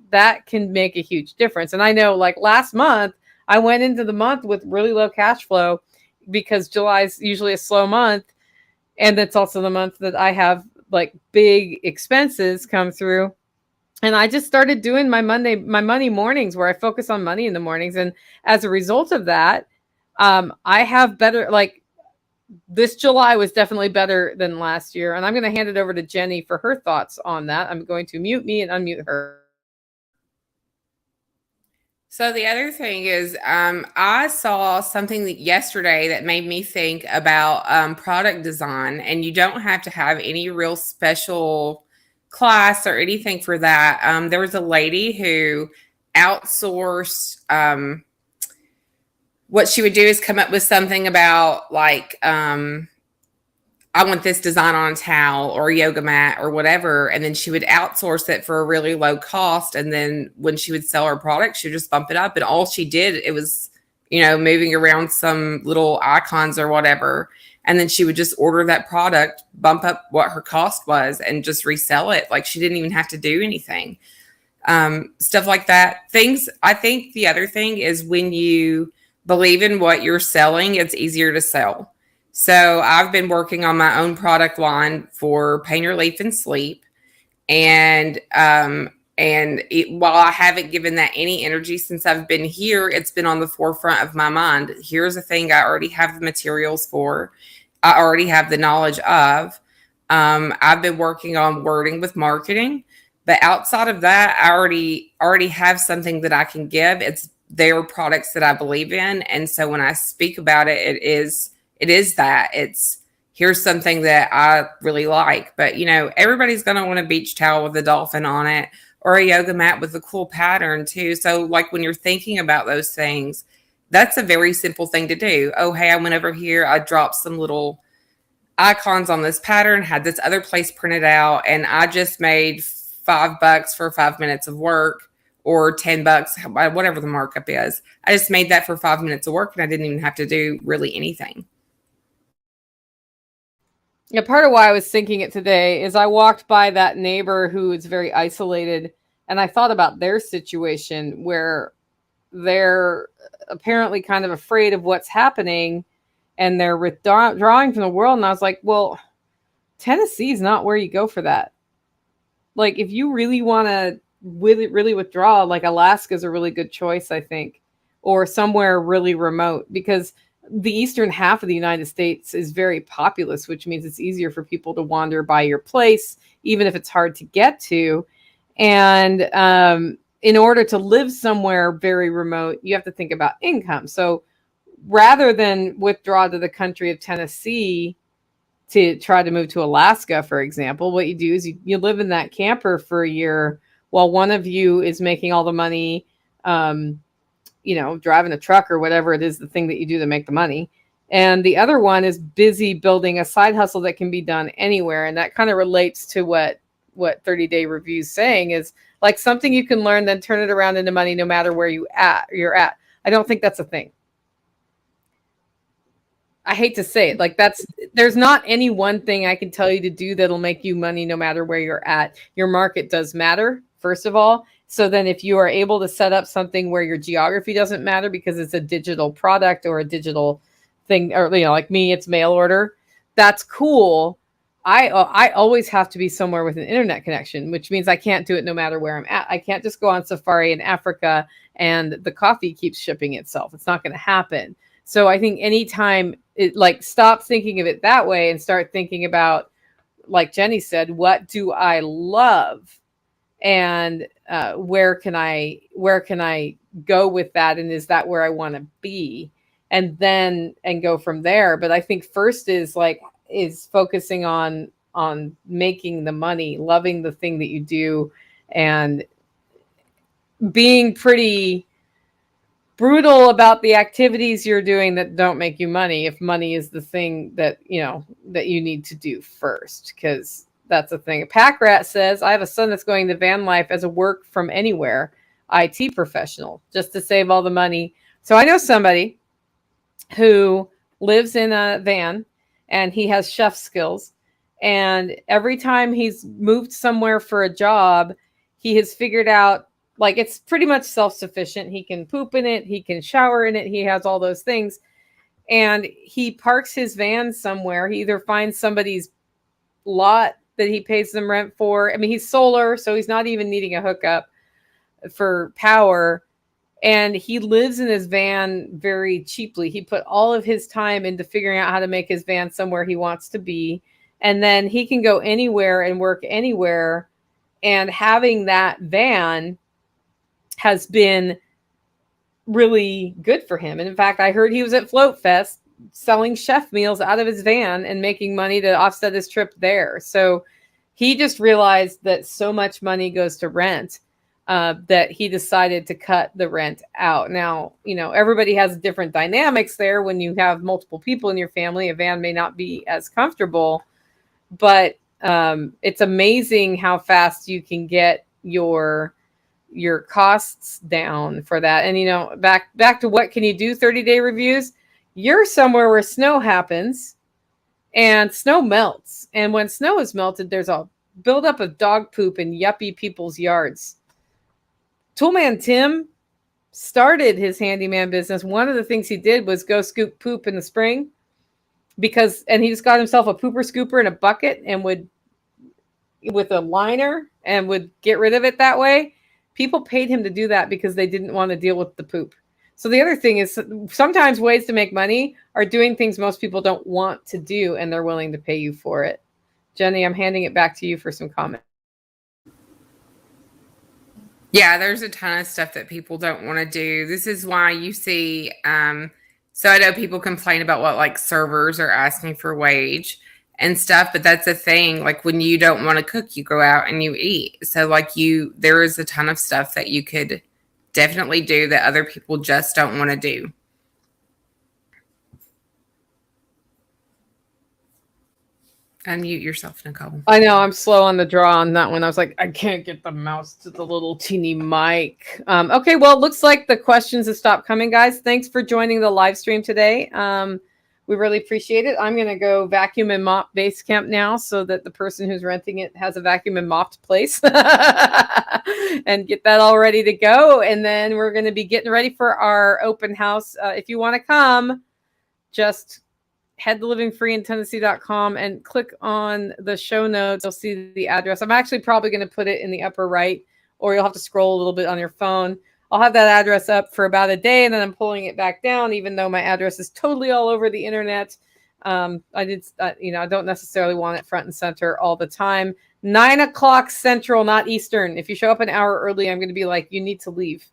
can make a huge difference. And I know, like last month, I went into the month with really low cash flow because July is usually a slow month. And it's also the month that I have like big expenses come through. And I just started doing my money mornings, where I focus on money in the mornings. And as a result of that, I have better, like, this July was definitely better than last year. And I'm going to hand it over to Jenny for her thoughts on that. I'm going to mute me and unmute her. So the other thing is, I saw something yesterday that made me think about product design, and you don't have to have any real special class or anything for that. There was a lady who outsourced, what she would do is come up with something about like, I want this design on a towel or a yoga mat or whatever. And then she would outsource it for a really low cost. And then when she would sell her product, she would just bump it up. And all she did, it was, moving around some little icons or whatever. And then she would just order that product, bump up what her cost was, and just resell it. Like she didn't even have to do anything. Stuff like that. I think the other thing is when you believe in what you're selling, it's easier to sell. So I've been working on my own product line for Pain Relief and Sleep. And while I haven't given that any energy since I've been here, it's been on the forefront of my mind. Here's a thing I already have the materials for. I already have the knowledge of. I've been working on wording with marketing. But outside of that, I already have something that I can give. It's their products that I believe in. And so when I speak about it, it is that. It's here's something that I really like. But, everybody's going to want a beach towel with a dolphin on it, or a yoga mat with a cool pattern too. So like when you're thinking about those things, that's a very simple thing to do. Oh, hey, I went over here. I dropped some little icons on this pattern, had this other place printed out, and I just made $5 for 5 minutes of work, or $10, whatever the markup is. I just made that for 5 minutes of work, and I didn't even have to do really anything. Yeah, part of why I was thinking it today is I walked by that neighbor who is very isolated, and I thought about their situation where they're apparently kind of afraid of what's happening, and they're withdrawing from the world. And I was like, well, Tennessee is not where you go for that. Like, if you really want to really withdraw, like Alaska is a really good choice, I think, or somewhere really remote, because the eastern half of the United States is very populous, which means it's easier for people to wander by your place, even if it's hard to get to. And in order to live somewhere very remote, you have to think about income. So rather than withdraw to the country of Tennessee to try to move to Alaska, for example, what you do is you live in that camper for a year while one of you is making all the money, driving a truck or whatever it is, the thing that you do to make the money. And the other one is busy building a side hustle that can be done anywhere. And that kind of relates to what 30-day Review's saying, is like something you can learn, then turn it around into money no matter where you're at. I don't think that's a thing. I hate to say it, like there's not any one thing I can tell you to do that'll make you money no matter where you're at. Your market does matter, first of all. So then if you are able to set up something where your geography doesn't matter because it's a digital product or a digital thing, or, you know, like me, it's mail order, that's cool. I always have to be somewhere with an internet connection, which means I can't do it no matter where I'm at. I can't just go on safari in Africa and the coffee keeps shipping itself. It's not going to happen. So I think anytime it, like, stop thinking of it that way and start thinking about, like Jenny said, what do I love, and where can I go with that, and is that where I want to be, and go from there. But I think first is focusing on making the money, loving the thing that you do, and being pretty brutal about the activities you're doing that don't make you money, if money is the thing that you need to do first, because that's the thing. Pack Rat says, I have a son that's going to van life as a work from anywhere IT professional just to save all the money. So I know somebody who lives in a van and he has chef skills, and every time he's moved somewhere for a job, he has figured out, like, it's pretty much self-sufficient. He can poop in it. He can shower in it. He has all those things. And he parks his van somewhere. He either finds somebody's lot that he pays them rent for. I mean, he's solar, so he's not even needing a hookup for power. And he lives in his van very cheaply. He put all of his time into figuring out how to make his van somewhere he wants to be. And then he can go anywhere and work anywhere. And having that van has been really good for him. And in fact, I heard he was at Float Fest selling chef meals out of his van and making money to offset his trip there. So he just realized that so much money goes to rent that he decided to cut the rent out. Now, everybody has different dynamics there. When you have multiple people in your family, a van may not be as comfortable, but it's amazing how fast you can get your costs down for that. And back to what can you do 30-day reviews? You're somewhere where snow happens and snow melts. And when snow is melted, there's a buildup of dog poop in yuppie people's yards. Toolman Tim started his handyman business. One of the things he did was go scoop poop in the spring, and he just got himself a pooper scooper and a bucket and would, with a liner, and would get rid of it that way. People paid him to do that because they didn't want to deal with the poop. So the other thing is, sometimes ways to make money are doing things most people don't want to do, and they're willing to pay you for it. Jenny, I'm handing it back to you for some comment. Yeah, there's a ton of stuff that people don't want to do. This is why you see, so I know people complain about what, like, servers are asking for wage and stuff, but that's a thing. Like, when you don't want to cook, you go out and you eat. So there is a ton of stuff that you could definitely do that other people just don't want to do. Unmute yourself, Nicole. I know I'm slow on the draw on that one. I was like, I can't get the mouse to the little teeny mic. Okay, well, it looks like the questions have stopped coming, guys. Thanks for joining the live stream today. We really appreciate it. I'm going to go vacuum and mop base camp now so that the person who's renting it has a vacuum and mopped place and get that all ready to go. And then we're going to be getting ready for our open house. If you want to come, just head to livingfreeintennessee.com and click on the show notes. You'll see the address. I'm actually probably going to put it in the upper right, or you'll have to scroll a little bit on your phone. I'll have that address up for about a day, and then I'm pulling it back down, even though my address is totally all over the internet. I don't necessarily want it front and center all the time. 9:00 Central, not Eastern. If you show up an hour early, I'm going to be like, you need to leave,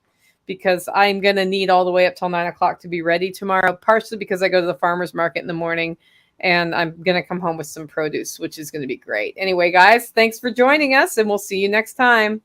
because I'm going to need all the way up till 9:00 to be ready tomorrow, partially because I go to the farmer's market in the morning, and I'm going to come home with some produce, which is going to be great. Anyway, guys, thanks for joining us, and we'll see you next time.